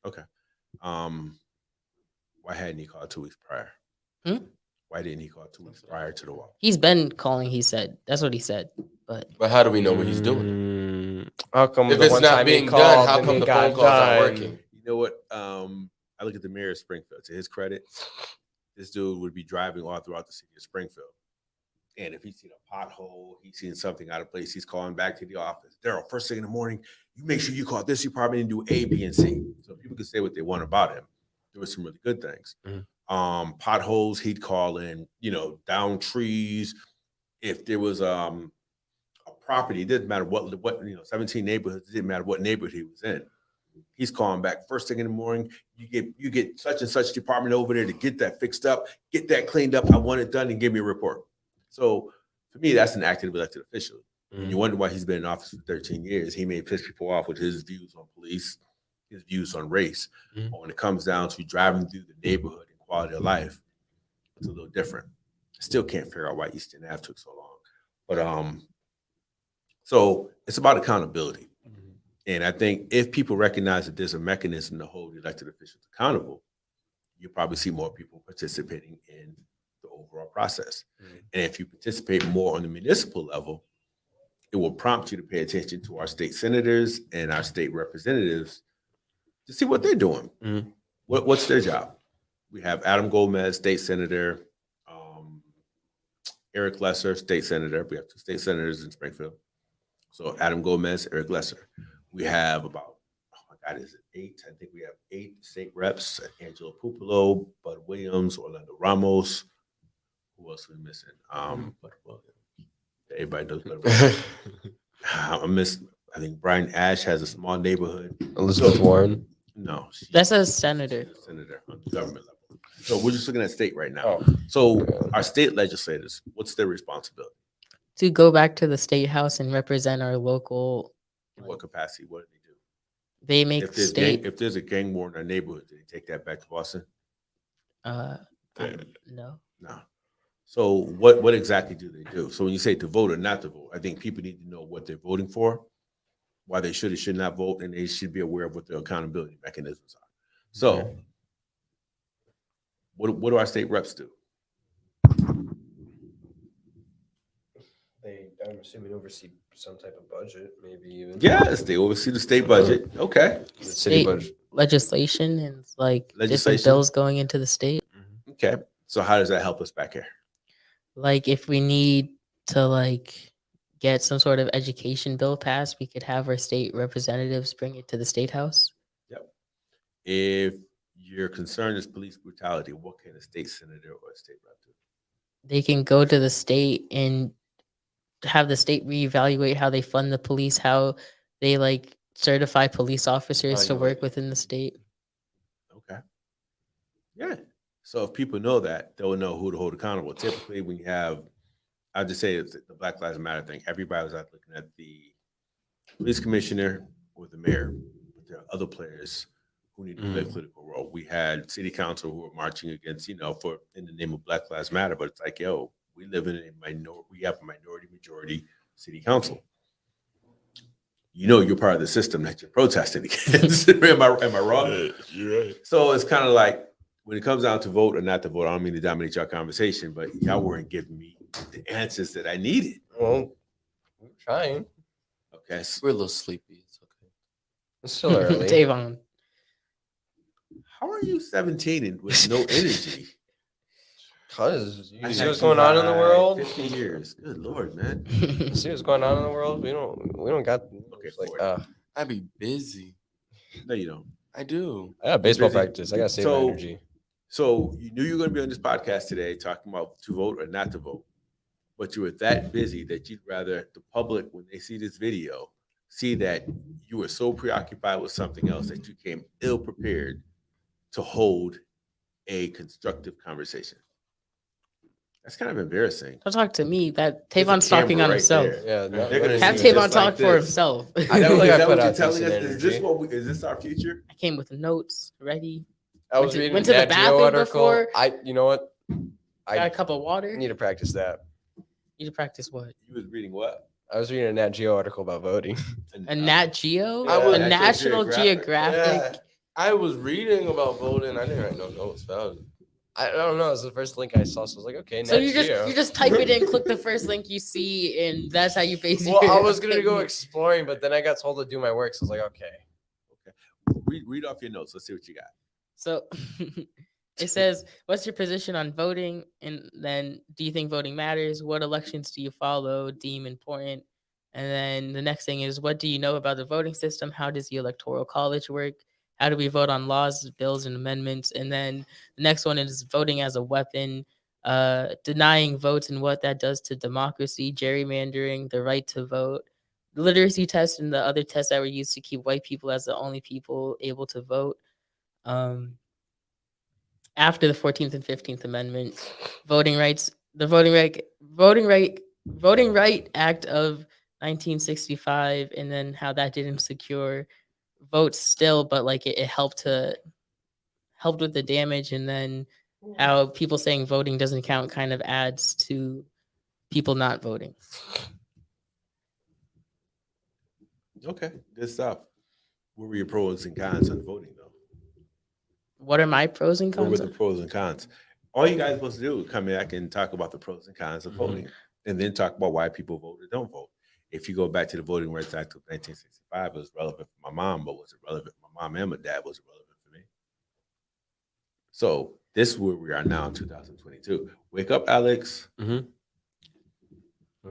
Okay. Why hadn't he called 2 weeks prior? Why didn't he call 2 weeks prior to the walk? He's been calling, he said. That's what he said. But how do we know what he's doing? How come if it's not being done, how come the phone calls aren't working? You know what? I look at the mayor of Springfield. To his credit, this dude would be driving all throughout the city of Springfield. And if he's seen a pothole, he's seen something out of place, he's calling back to the office. Daryl, first thing in the morning, you make sure you call this department and do A, B, and C. So people can say what they want about him. There were some really good things. Potholes, he'd call in, down trees. If there was a property, it didn't matter what 17 neighborhoods, it didn't matter what neighborhood he was in. He's calling back first thing in the morning. You get such and such department over there to get that fixed up, get that cleaned up. I want it done and give me a report. So for me, that's an active elected official. And you wonder why he's been in office for 13 years. He may piss people off with his views on police, his views on race. But when it comes down to driving through the neighborhood and quality of life, it's a little different. I still can't figure out why Eastern Ave took so long. But so it's about accountability. And I think if people recognize that there's a mechanism to hold elected officials accountable, you'll probably see more people participating in the overall process. And if you participate more on the municipal level, it will prompt you to pay attention to our state senators and our state representatives to see what they're doing. What's their job? We have Adam Gomez, state senator, Eric Lesser, state senator. We have 2 state senators in Springfield. So Adam Gomez, Eric Lesser. We have about, is it 8? I think we have 8 state reps: Angelo Pupolo, Bud Williams, Orlando Ramos. Who else are we missing? Bud Williams. Everybody knows Bud Williams. I think Brian Ash has a small neighborhood. Elizabeth Warren. No, that's a senator. Senator on the government level. So we're just looking at state right now. So our state legislators, what's their responsibility? To go back to the state house and represent our local. In what capacity? What do they do? They make if there's a gang war in our neighborhood, do they take that back to Boston? No. So what exactly do they do? So when you say to vote or not to vote, I think people need to know what they're voting for, why they should or should not vote, and they should be aware of what their accountability mechanisms are. So what do our state reps do? They I'm assuming oversee some type of budget, maybe even. Yes, they oversee the state budget. Okay. The city State budget. legislation and like different Legislation. bills going into the state. Okay. So how does that help us back here? Like if we need to like get some sort of education bill passed, we could have our state representatives bring it to the state house. Yep. If your concern is police brutality, what can a state senator or a state rep do? They can go to the state and have the state reevaluate how they fund the police, how they like certify police officers to work Evaluate. within the state. Okay. Yeah. So if people know that, they'll know who to hold accountable. Typically, when you have, I'll just say it's the Black Lives Matter thing, everybody was out looking at the police commissioner or the mayor. But there are other players who need to play a political role. We had city council who were marching against, for in the name of Black Lives Matter, but it's like, yo, we live in a minority, we have a minority majority city council. You're part of the system that you're protesting against. am I wrong? You're right. So it's kind of like when it comes down to vote or not to vote, I don't mean to dominate your conversation, but y'all weren't giving me the answers that I needed. Well, we're trying. Okay. We're a little sleepy. It's okay. It's still early. Davon. How are you 17 and with no energy? Cause you I see had what's you going on in the by world. 50 years. Good Lord, man. You see what's going on in the world. We don't got. Okay, Like, 40. I be busy. No, you don't. I do. I got baseball busy. practice. I gotta save my So- energy. So you knew you were going to be on this podcast today talking about to vote or not to vote, but you were that busy that you'd rather the public, when they see this video, see that you were so preoccupied with something else that you came ill prepared to hold a constructive conversation. That's kind of embarrassing. Don't talk to me. That There's a Tavon's talking camera on right himself. there. Yeah, no, They're gonna Have see Tavon just like talk for this. himself. I Is feel that, like is I that put what you're out telling us? decent Is this energy. is this our future? I came with notes ready. I was Went to- reading went to the Nat Geo bathroom article. before. You know what? Got a I cup of water. need to practice that. Need to practice what? You was reading what? I was reading a Nat Geo article about voting. A Nat Geo? I was- A National Geographic? Yeah. I was reading about voting. I didn't write no notes about it. I don't know. It was the first link I saw, so I was like, okay, So Nat you Geo. just type it in, click the first link you see, and that's how you base Well, your I was gonna go opinion. exploring, but then I got told to do my work, so I was like, okay. Read off your notes. Let's see what you got. So it says, what's your position on voting? And then, do you think voting matters? What elections do you follow, deem important? And then the next thing is, what do you know about the voting system? How does the electoral college work? How do we vote on laws, bills, and amendments? And then the next one is voting as a weapon, denying votes and what that does to democracy, gerrymandering, the right to vote, the literacy test, and the other tests that were used to keep white people as the only people able to vote. After the 14th and 15th Amendment, voting rights, the Voting Right Act of 1965, and then how that didn't secure votes still, but like it helped with the damage, and then how people saying voting doesn't count kind of adds to people not voting. Okay, good stuff. What were your pros and cons on voting, though? What are my pros and What were cons? the pros and cons? All you guys are supposed to do is come back and talk about the pros and cons of voting, and then talk about why people vote or don't vote. If you go back to the Voting Rights Act of 1965, it was relevant for my mom, but was it relevant for my mom and my dad? Was it relevant for me? So this is where we are now in 2022. Wake up, Alex. I'm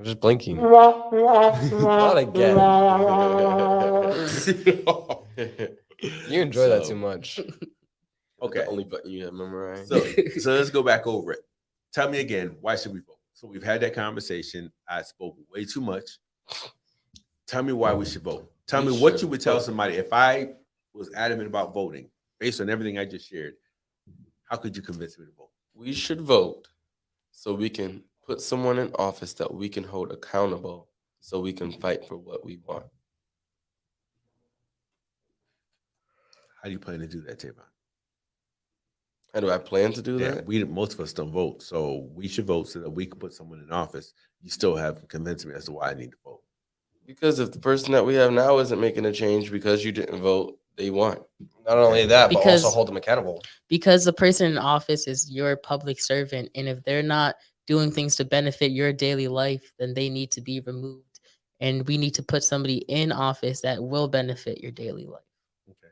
just blinking. Not again. You enjoy that So- too much. Okay. The only button you have memorized. So let's go back over it. Tell me again, why should we vote? So we've had that conversation. I spoke way too much. Tell me why we should vote. Tell me what you would tell somebody if I was adamant about voting based on everything I just shared. How could you convince me to vote? We should vote so we can put someone in office that we can hold accountable so we can fight for what we want. How do you plan to do that, Tavon? How do I plan to do Yeah, that? most of us don't vote, so we should vote so that we can put someone in office. You still haven't convinced me as to why I need to vote. Because if the person that we have now isn't making a change because you didn't vote, they won. Not only that, but Because- also hold them accountable. Because the person in office is your public servant, and if they're not doing things to benefit your daily life, then they need to be removed. And we need to put somebody in office that will benefit your daily life. Okay.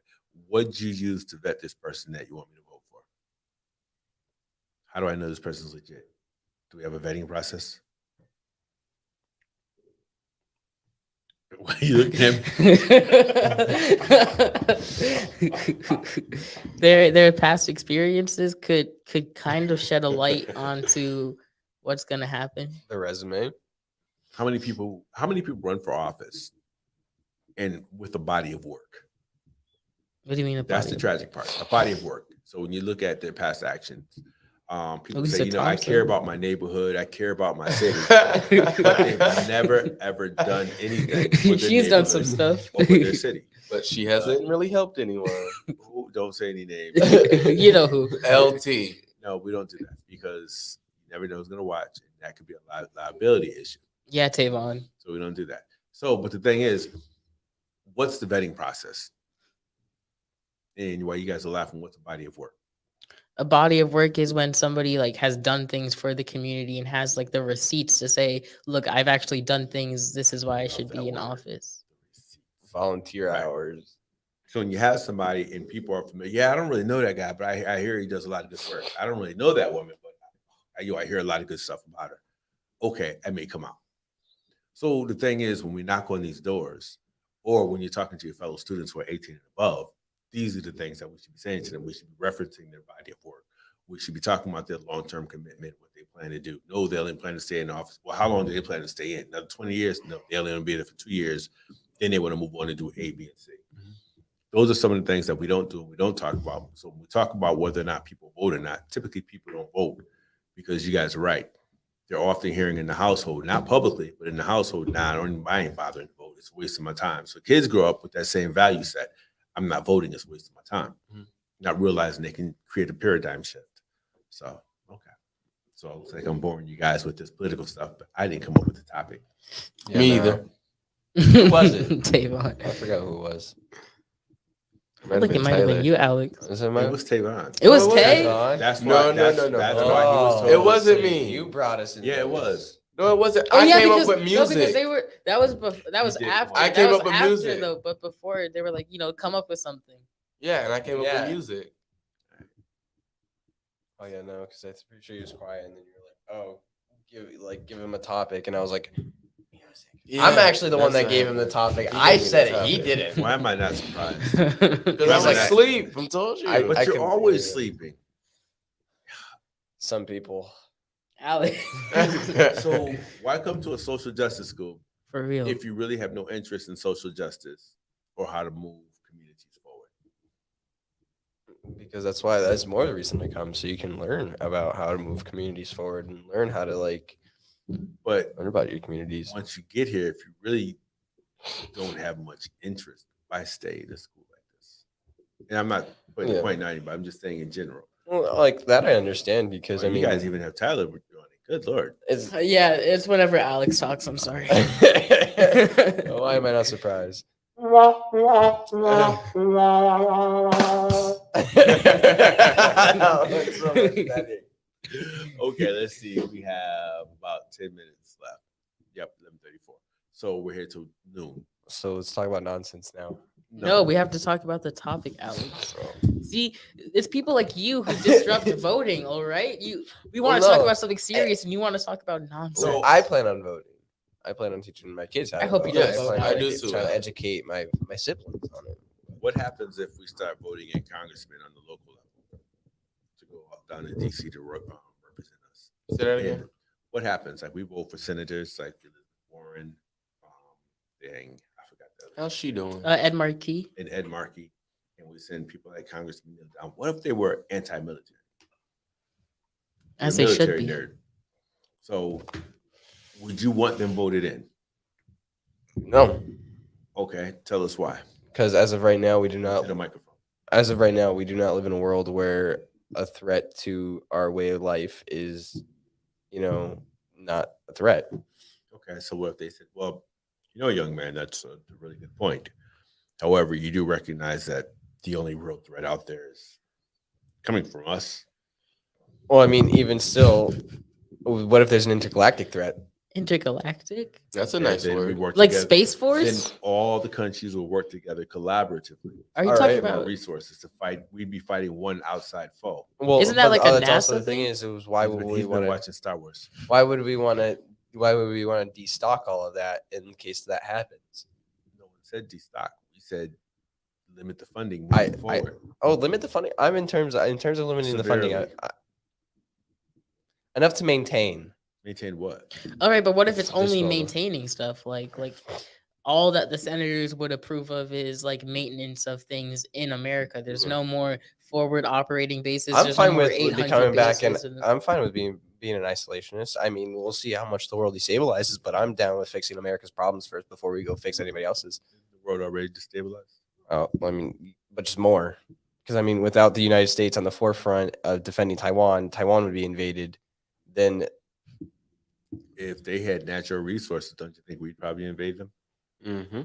What'd you use to vet this person that you want me to vote for? How do I know this person's legit? Do we have a vetting process? Why are you looking at me? Their past experiences could kind of shed a light onto what's gonna happen. The resume. How many people run for office and with a body of work? What do you mean? That's the tragic part, a body of work. So when you look at their past actions, people Lisa say, you know, I Thompson. care about my neighborhood, I care about my city, but they've never ever done anything. for their She's done some neighborhood stuff. or for their city. But she hasn't really helped anyone. Ooh, don't say any names. You know who? LT. No, we don't do that because you never know who's going to watch, and that could be a liability issue. Yeah, Tavon. So we don't do that. So, but the thing is, what's the vetting process? And why you guys are laughing? What's a body of work? A body of work is when somebody like has done things for the community and has like the receipts to say, look, I've actually done things. This is why I should be in office. Volunteer Right. hours. So when you have somebody and people are familiar, yeah, I don't really know that guy, but I hear he does a lot of good work. I don't really know that woman, but I hear a lot of good stuff about her. Okay, that may come out. So the thing is, when we knock on these doors, or when you're talking to your fellow students who are 18 and above, these are the things that we should be saying to them. We should be referencing their body of work. We should be talking about their long-term commitment, what they plan to do. No, they only plan to stay in the office. Well, how long do they plan to stay in? Another 20 years? No, they only want to be there for 2 years. Then they want to move on and do A, B, and C. Those are some of the things that we don't do and we don't talk about. So when we talk about whether or not people vote or not, typically people don't vote because you guys are right. They're often hearing in the household, not publicly, but in the household, nah, I ain't bothering to vote. It's a waste of my time. So kids grow up with that same value set. I'm not voting, it's a waste of my time. Not realizing they can create a paradigm shift. So, okay. So it looks like I'm boring you guys with this political stuff, but I didn't come up with the topic. Yeah, Me no. either. Who was it? Tavon. I forgot who it was. I think it might have been you, Alex. Was it It my? was Tavon. It was No, it Tay? Tavon? That's No, why. no, That's, no, no. that's why he was told. It wasn't so me. You brought us in. Yeah, it was. No, it wasn't. Oh I yeah, came because, up with no, because music. they were that was did. after. I that came was up with after, music. though, but before they were like, come up with something. Yeah, and I came up Yeah. with music. Oh yeah, no, because I'm pretty sure he was quiet, and then you were like, "Oh, give him a topic," and I was like, Yeah, "I'm actually the one that's that gave him the happened. topic. He I gave me said the it. He topic. didn't." Why am I not surprised? Because I was Like- asleep. I told you. I But you're couldn't always figure it. sleeping. Some people. Alex. So why come to a social justice school For real. if you really have no interest in social justice or how to move communities forward? Because that's more the reason to come, so you can learn about how to move communities forward and learn how to But learn about your communities. once you get here, if you really don't have much interest, why stay at a school like this? And I'm not putting Yeah. the point on anybody, I'm just saying in general. Well, like that, I understand because Well, I mean, you guys even have Tyler doing it. Good Lord. it's. Yeah, it's whenever Alex talks. I'm sorry. Why am I not surprised? Okay, let's see. We have about 10 minutes left. Yep, 11:34. So we're here till noon. So let's talk about nonsense now. No, we have to talk about the topic, Alex. See, it's people like you who disrupt voting. All right, we want to Well, talk no. about something serious, and you want to talk about nonsense. So I plan on voting. I plan on teaching my kids how I to hope vote. you don't I vote. plan I on do trying too. to educate my siblings on it. What happens if we start voting in congressmen on the local level to go up down to DC to represent us? Say that And again. what happens? Like we vote for senators like Elizabeth Warren, dang, I forgot the other, How's she doing? Ed Markey. and Ed Markey, and we send people like Congressman Neil down. What if they were anti-military? They're As a they should military be. nerd. So would you want them voted in? No, Okay, tell us why. because as of right now, we do To not. the microphone. As of right now, we do not live in a world where a threat to our way of life is, not a threat. Okay, so what if they said, well, young man, that's a really good point. However, you do recognize that the only real threat out there is coming from us. Well, I mean, even still, What if there's an intergalactic threat? Intergalactic, That's a And nice then we word. work like together. Space Then Force. all the countries will work together collaboratively. Are you All talking right, More about? resources to fight. We'd be fighting one outside foe. Well, Isn't that but, like a that's also NASA the thing thing? is why would we He's been want to? watching Star Wars. Why would we want to? Why would we want to destock all of that in case that happens? No one said destock. We said limit the funding I- moving forward. Oh, limit the funding. I'm in terms of limiting the funding. Severely. Enough to maintain. Maintain what? All right, but what if it's This only fella. maintaining stuff? Like all that the senators would approve of is like maintenance of things in America. There's no more forward operating bases. I'm There's fine no more with 800 becoming back, and bases. I'm fine with being an isolationist. I mean, we'll see how much the world destabilizes, but I'm down with fixing America's problems first before we go fix anybody else's. The world already destabilized. Oh, I mean, but just more, because I mean, without the United States on the forefront of defending Taiwan, Taiwan would be invaded. Then If they had natural resources, don't you think we'd probably invade them? Mm-hmm.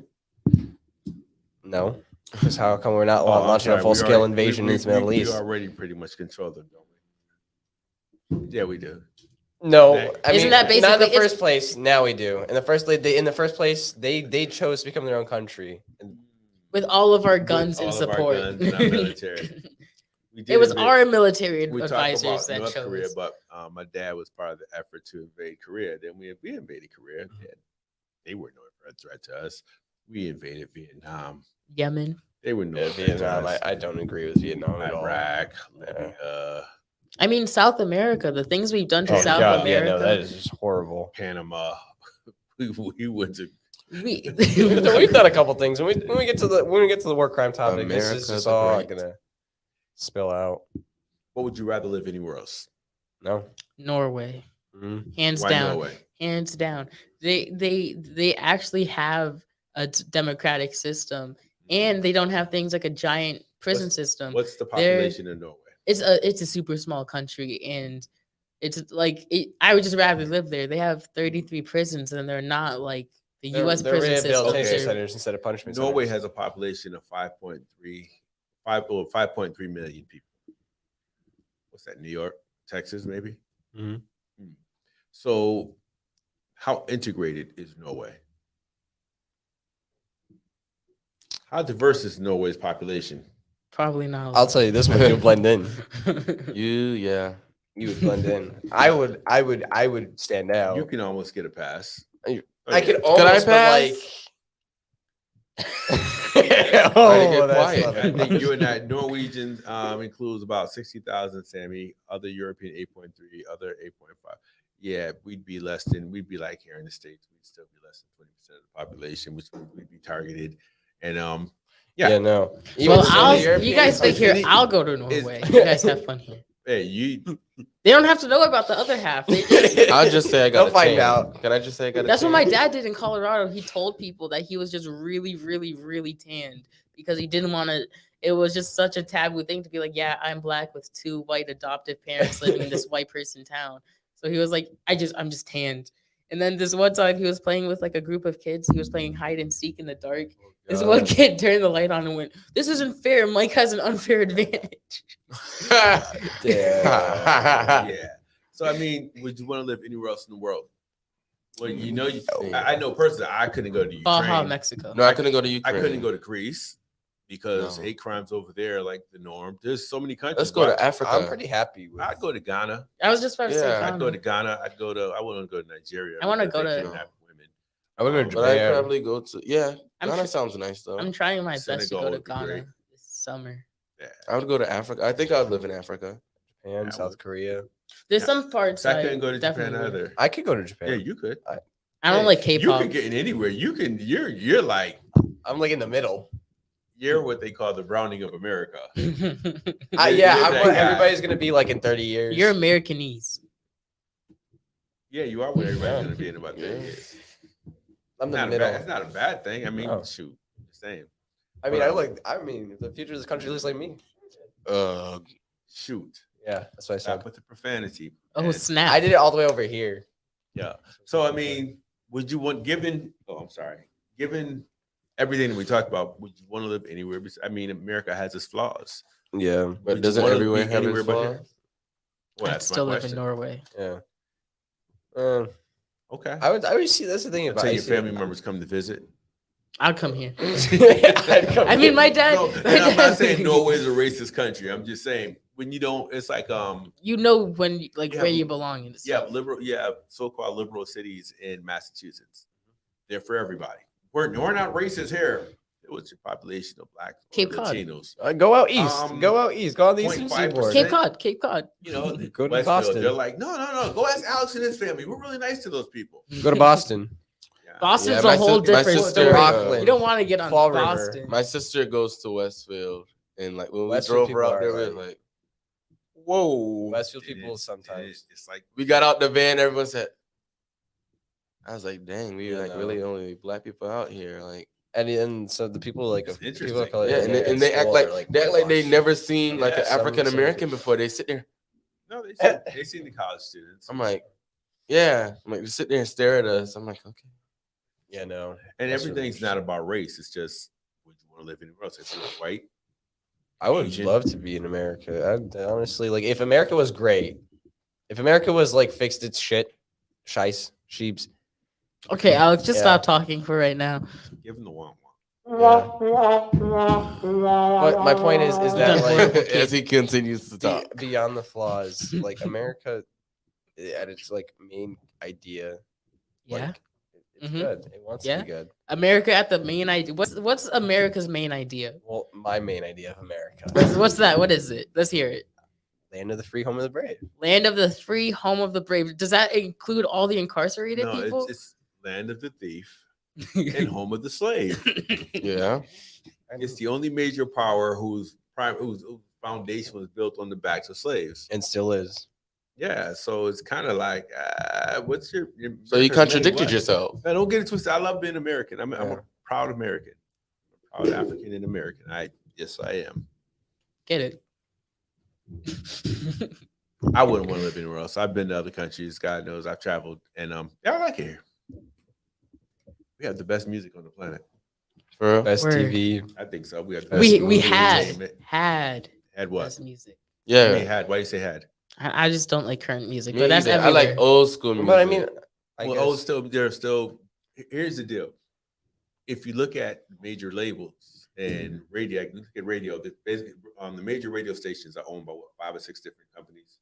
no, because how come we're not Oh, I'm launching sorry, a full we scale already- invasion we- into the Middle we East? already pretty much control them, don't we? Yeah, we do. No, That- I Isn't mean, that not in basically- the first place. Now we do. In the first place, they chose to become their own country. And with all of our With guns and all of our support. guns and our military. We did It was invade- our military we talked advisors about that North chose. Korea, but my dad was part of the effort to invade Korea. Then we invaded Korea. Mm-hmm. They were no threat to us. We invaded Vietnam. Yemen. They were no threat to Vietnam, us. I don't agree with Vietnam at all. Iraq, Libya, I mean, South America. The things we've done to Oh South God, America. yeah, no, that is just horrible. Panama. we went to We've done a couple things. When we get to the war crime topic, this America is just the all Great. gonna spill out. What would you rather live anywhere else? No. Norway, Mhm. hands Why down. Norway? Hands down. They actually have a democratic system, and they don't have things like a giant prison system. What's the population in Norway? It's a super small country, and it's like I would just rather live there. They have 33 prisons, and they're not like the U.S. They're prison system. rehabilitation Okay. centers instead of punishment Norway centers. has a population of 5.3 million people. What's that? New York, Texas, maybe? Mhm. So, how integrated is Norway? How diverse is Norway's population? Probably not. I'll tell you this much, you'll blend in. Yeah. You would blend in. I would stand out. You can almost get a pass. I Oh, yeah. could I almost, but pass? like. get That's quiet? not I it. think you and that Norwegian includes about 60,000, Sammy. Other European 8.3, other 8.5. Yeah, we'd be like here in the States, we'd still be less than 20% of the population, which we'd be targeted. And Yeah, no. Well, some of the you guys stay Europeans- here. I'll go to Norway. You guys have fun here. hey, you They don't have to know about the other half. They just, I'll just say I got They'll find out. Can I just say I got that's what my dad did in Colorado. He told people that he was just really, really, really tanned because he didn't want to. It was just such a taboo thing to be like, yeah, I'm black with 2 white adoptive parents living in this white person town. So he was like, I'm just tanned. And then this one time he was playing with like a group of kids. He was playing hide and seek in the dark. This one kid turned the light on and went, "This isn't fair. Mike has an unfair advantage." yeah. So I mean, would you want to live anywhere else in the world? Well, you know, I know personally, I couldn't go to Ukraine. Baja, Mexico. No, I couldn't go to I Ukraine. couldn't go to Greece because No. hate crimes over there are like the norm. There's so many countries. Let's go but to Africa. I'm pretty happy with. I'd go to Ghana. I was just about to say Yeah, I'd go to Ghana. Ghana. I wouldn't go to Nigeria. I wanna because go they to- kidnap women. I would go to But I'd Japan. probably go to I'm Ghana tr- sounds nice though. I'm trying my best to Senegal go to would be Ghana great. this summer. Yeah. I would go to Africa. I think I would live in Africa. Japan, Yeah, South Korea. There's Yeah. some parts So I couldn't go to definitely Japan would. either. I could go to Japan. Yeah, you could. I don't Hey, like You K-pop. can get in anywhere. You can. You're like I'm like in the middle. you're what they call the Browning of America. Yeah, You're I'm that what guy. everybody's gonna be like in 30 years. You're Americanese. Yeah, you are what everybody's Yeah. gonna be in about 30 Yeah. years. I'm the Not a middle. bad, it's not a bad thing. I mean, No. shoot, just saying. I mean, the future of this country looks like me. Shoot. Yeah, that's what I Stop said. with the profanity. Oh man. snap! I did it all the way over here. Yeah. So I mean, would you want given? Oh, I'm sorry. Given everything that we talked about, would you want to live anywhere? I mean, America has its flaws. Yeah, But Would you doesn't wanna everywhere be have anywhere its but flaws? here? Well, I'd that's my still live in question. Norway. yeah. Okay. I would see that's the thing about Until your family members come to visit. I'll come here. I'd come I mean, my dad. No, and I'm not saying Norway is a racist country. I'm just saying when you don't, it's like you know when like Yeah, where you belong in the so-called liberal cities in Massachusetts. They're for everybody. We're not racist here. It was your population of black Cape Cod. Latinos. go out east. Go out east. Go on the eastern 0.5%. seaboard. Cape Cod. You know, Go to Westfield, Boston. they're like, no. Go ask Alex and his family. We're really nice to those people. Go to Boston. Yeah. Boston's my a whole sis- my different sister, story. Rockland. You don't want to get on Fall River. Boston. My sister goes to Westfield, and like when Westfield we drove her people out there, are we were like, "Whoa!" Westfield It people is- sometimes. it's like We got out the van. Everyone said, "I was like, dang, we Yeah, like no. really only black people out here." Like, And so the people like It's people of interesting. color, yeah, and at they act school like are, they act like they whitewashed. never seen like Yeah, an some African American people. before. They sit there. no, they seen the college students. I'm like, yeah. I'm like, just sit there and stare at us. I'm like, okay. Yeah, no. And That's really everything's not interesting. about race. It's just would you want to live anywhere else? If you're white, I would Asian. love to be in America. I'd honestly like if America was great. If America was like fixed its shit, shice, sheeps. Okay, Alex, just Yeah. stop talking for right now. give them the one. But my point is Done that like As he continues to talk. beyond the flaws, like America at its like main idea, Yeah. like it's Mhm. good. It wants Yeah. to be good. America at the main idea. What's America's main idea? Well, my main idea of America. What's that? What is it? Let's hear it. Land of the free, home of the brave. Land of the free, home of the brave. Does that include all the incarcerated No, people? it's land of the thief and home of the slave. Yeah. It's the only major power whose foundation was built on the backs of slaves. And still is. Yeah, so it's kind of like, what's your So you America's contradicted what? yourself. No, don't get it twisted. I love being American. I'm Yeah. a proud American, proud African and American. Yes, I am. Get it? I wouldn't want to live anywhere else. I've been to other countries. God knows I've traveled, and yeah, I like it here. We have the best music on the planet. For real? Best Word. TV. I think so. We have the Best best we movie had entertainment. had what? best music. I Yeah. mean, had. Why you say had? I just don't like current music, Me but that's either. I everywhere. like old school music. But I mean, I Well, guess, there's still. Here's the deal. If you look at major labels and radio, look at radio. Basically, the major radio stations are owned by 5 or 6 different companies.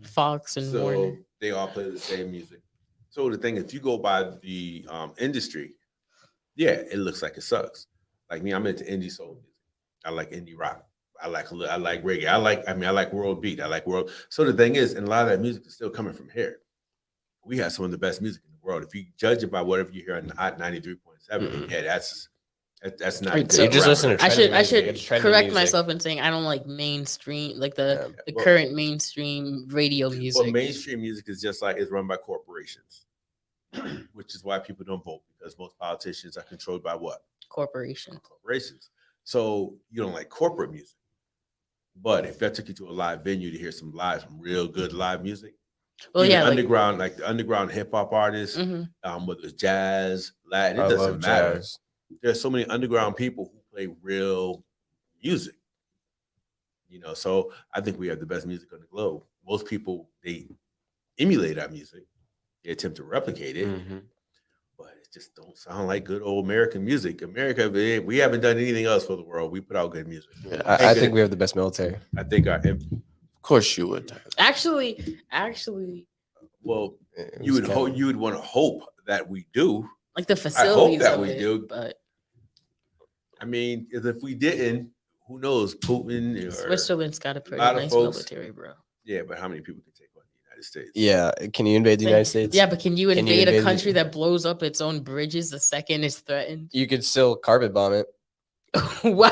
Fox and So Warner. they all play the same music. So the thing, if you go by the industry, yeah, it looks like it sucks. Like me, I'm into indie soul music. I like indie rock. I like reggae. I like world beat. I like world. So the thing is, and a lot of that music is still coming from here. We have some of the best music in the world. If you judge it by whatever you hear on Hot 93.7, yeah, that's not. Right, good so you just rap. listen to I trending should music. It's trending correct music. myself in saying I don't like mainstream, like the Well, current mainstream radio music. Well, mainstream music is just like it's run by corporations, which is why people don't vote, because most politicians are controlled by what? Corporation. Corporations. So you don't like corporate music. But if I took you to a live venue to hear some real good live music, Well, even yeah, like, underground, like the underground hip hop artists, mhm. whether it's jazz, Latin, it I doesn't love matter. jazz. There's so many underground people who play real music. So I think we have the best music on the globe. Most people, they emulate our music, they attempt to replicate it, Mhm. but it just don't sound like good old American music. America, we haven't done anything else for the world. We put out good music. Yeah. I think we have the best military. I think Of course you would. Actually, well, It you was would kinda- you would want to hope that we do. like the facilities that of we it, do. but I mean, if we didn't, who knows? Putin or Switzerland's got a pretty lot of nice folks- military, bro. yeah, but how many people can take on the United States? Yeah, can you invade the United States? Yeah, but can you Can you invade a invade country the- that blows up its own bridges the second it's threatened? You could still carpet bomb it. Wow.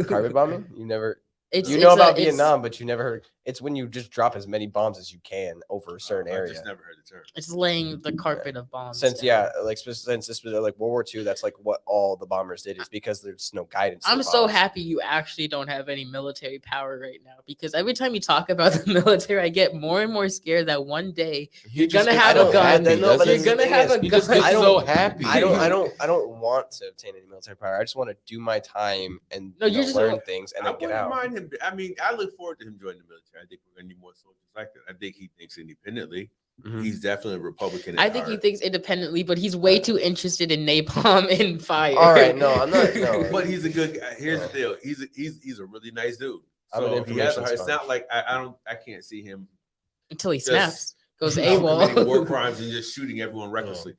Carpet bombing? You never. It's, You know it's about it's- Vietnam, but you never heard. It's when you just drop as many bombs as you can over a certain I area. just never heard the term. It's laying the carpet of bombs. Since down. since this was like World War II, that's like what all the bombers did. Is because there's no guidance. to I'm the so bombs. happy you actually don't have any military power right now, because every time you talk about the military, I get more and more scared that one day You're gonna just have so a gun. happy, No, but doesn't you're the he? gonna thing have is, a You just gun. get I so don't- happy. I don't want to obtain any military power. I just want to do my time and No, you just learn want- things and I then get wouldn't out. mind him. I mean, I look forward to him joining the military. I think we're going to need more soldiers like that. I think he thinks independently. Mhm. He's definitely a Republican. I think he thinks independently, but he's way too interested in napalm and fire. All right, no, I'm not. No, But he's a good guy. Here's the deal. He's a really nice dude. I'm an So he has a information heart. It's sponge. not like I can't see him Until he just snaps, goes committing war AWOL. crimes and just shooting everyone recklessly.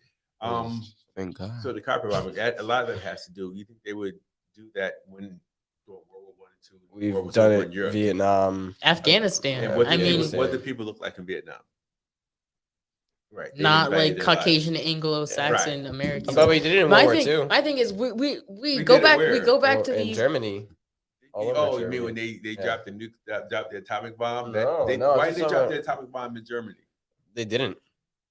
Thank God. So the carpet bombing, a lot of that has to do. You think they would do that when World War I and II? the war we've was done over it in Europe? Vietnam. Afghanistan. And what I did mean, people, what did people look like in Vietnam? Right. They not value like their Caucasian lives. Anglo-Saxon Americans. But we did it in World War II. My thing is we We go did it back where? we go back to in these Germany. All over Oh, you Germany. mean when they Yeah. dropped dropped the atomic bomb? No, Why no, I'm did just they talking drop about- the atomic bomb in Germany? They didn't.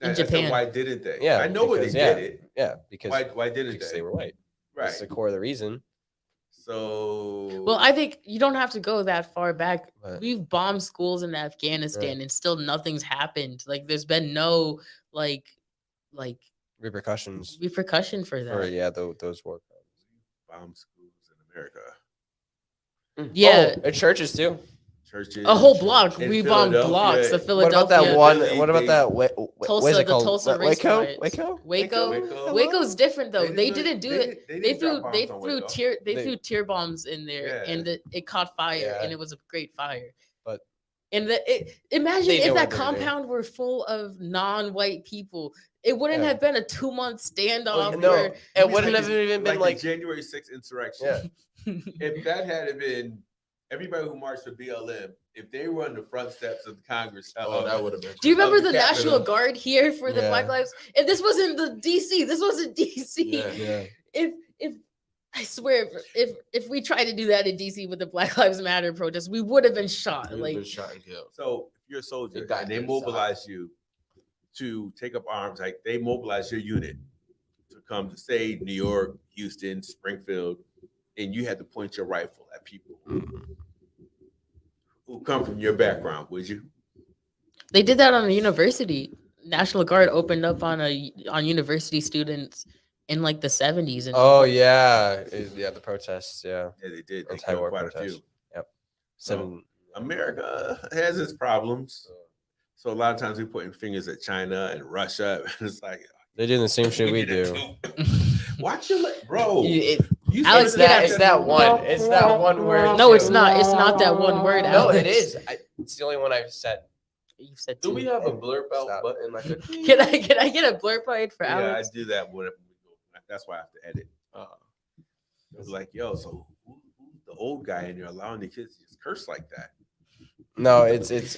In I said, Japan. why didn't they? Yeah, I know why they because- yeah. did it. Yeah, because Why didn't because they? they were white. Right. That's the core of the reason. So Well, I think you don't have to go that far back. But- We've bombed schools in Afghanistan and still nothing's happened. Like there's been no like Repercussions repercussion for that. for those war crimes. bomb schools in America, Yeah. Oh, at churches too. churches, A whole block. in We bombed blocks. The Philadelphia. What about that Philadelphia, one? They- What about they- that? Tulsa, what is it the called? Tulsa race Waco? riots. Waco? Waco. Waco's different though. They didn't do it. They They didn't drop threw bombs on Waco. They- threw tear bombs in there, Yeah. and it caught fire, Yeah. and it was a great fire. But- Imagine They knew if what that they were doing. compound were full of non-white people. It wouldn't Yeah. have been a 2-month standoff. No, where it wouldn't have even been the like. January 6th insurrection. Yeah. If that had been everybody who marched for BLM, if they were on the front steps of the Congress, Oh, that would have been. Do you remember of the the National Capitol. Guard here for the Black Yeah. Lives? And this wasn't the DC. This wasn't DC. Yeah. Yeah. If I swear, if we tried to do that in DC with the Black Lives Matter protest, we would have been shot. We've Like been shot and killed. So if you're a soldier It got and they inside. mobilize you to take up arms, like they mobilize your unit to come to say New York, Houston, Springfield, and you had to point your rifle at people who come from your background, would you? they did that on a university. National Guard opened up on university students in like the 70s. And Oh yeah, the protests. Yeah, Yeah, they did. They Anti-war killed quite a protests. few. Yep. 7. America has its problems. So a lot of times we're putting fingers at China and Russia. And it's like They're doing the same shit we did do. that too. Watch your bro. You Alex, said get out. It's that one. It's that one word. No, it's too. not. It's not that one word. No, Alex. it is. It's the only one I've said. You said Do two. we have a blurb out Stop. button like a? Can I get a blurb point for Yeah, I Alex? do that whenever we go. That's why I have to edit. It was like, yo, so who's the old guy and you're allowing the kids to just curse like that? No, it's It's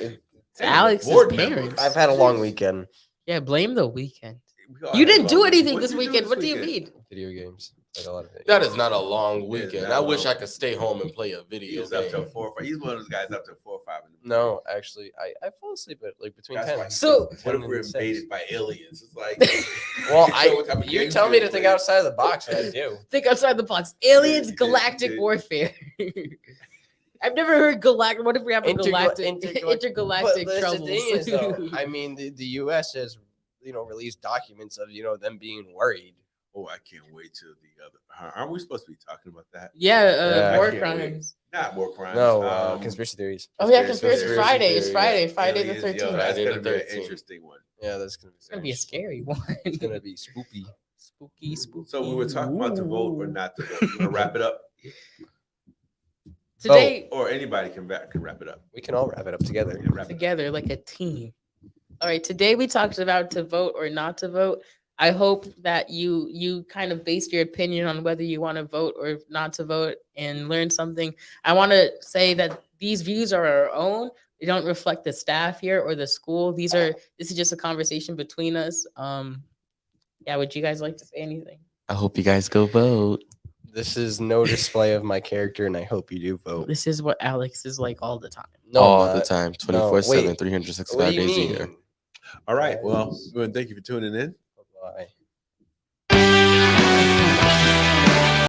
Alex's board parents. members. I've had a long weekend. Yeah, blame the weekend. We all You had didn't do long- anything What this did you do weekend. this What do you weekend? mean? Video games. Like a lot of it. That is not a long weekend. not I wish long. I could stay home and play a He video was up till game. 4 or 5. He's one of those guys up till 4 or 5 in the No, actually, I fall asleep at like between That's 10. why he So- said, what if 10 we're and 6. invaded by aliens? It's like, Well, So what type of you games tell do me you to think play? outside of the box, and I do. Think outside the box. Aliens, Yeah, galactic yeah. warfare. I've never heard galactic. What if we have a galactic intergalactic But the troubles? thing is, though, I mean, the U.S. has released documents of them being worried. oh, I can't wait till the other. Aren't we supposed to be talking about that? yeah, Yeah, I war can't wait. crimes. Not war crimes. No, conspiracy theories. Oh yeah, Conspiracy conspiracy Friday. It's theory, Friday. yeah. Friday the Aliens, 13th. yo, that's Friday gonna the be an 13th. interesting one. Yeah, that's gonna be. It's gonna be a scary one. It's gonna be spooky. Spooky, spooky. So we were talking about to vote or not to vote. You want to wrap it up, Today, or anybody can wrap it up. We can all wrap it up together. Yeah, wrap it up. together like a team. All right, today we talked about to vote or not to vote. I hope that you kind of based your opinion on whether you want to vote or not to vote and learn something. I want to say that these views are our own. They don't reflect the staff here or the school. This is just a conversation between us. Yeah, would you guys like to say anything? I hope you guys go vote. This is no display of my character, and I hope you do vote. This is what Alex is like all the time. No, All I'm the not. time, No, 24/7, wait. 365 What do you days a mean? year. All right. Well, thank you for tuning in.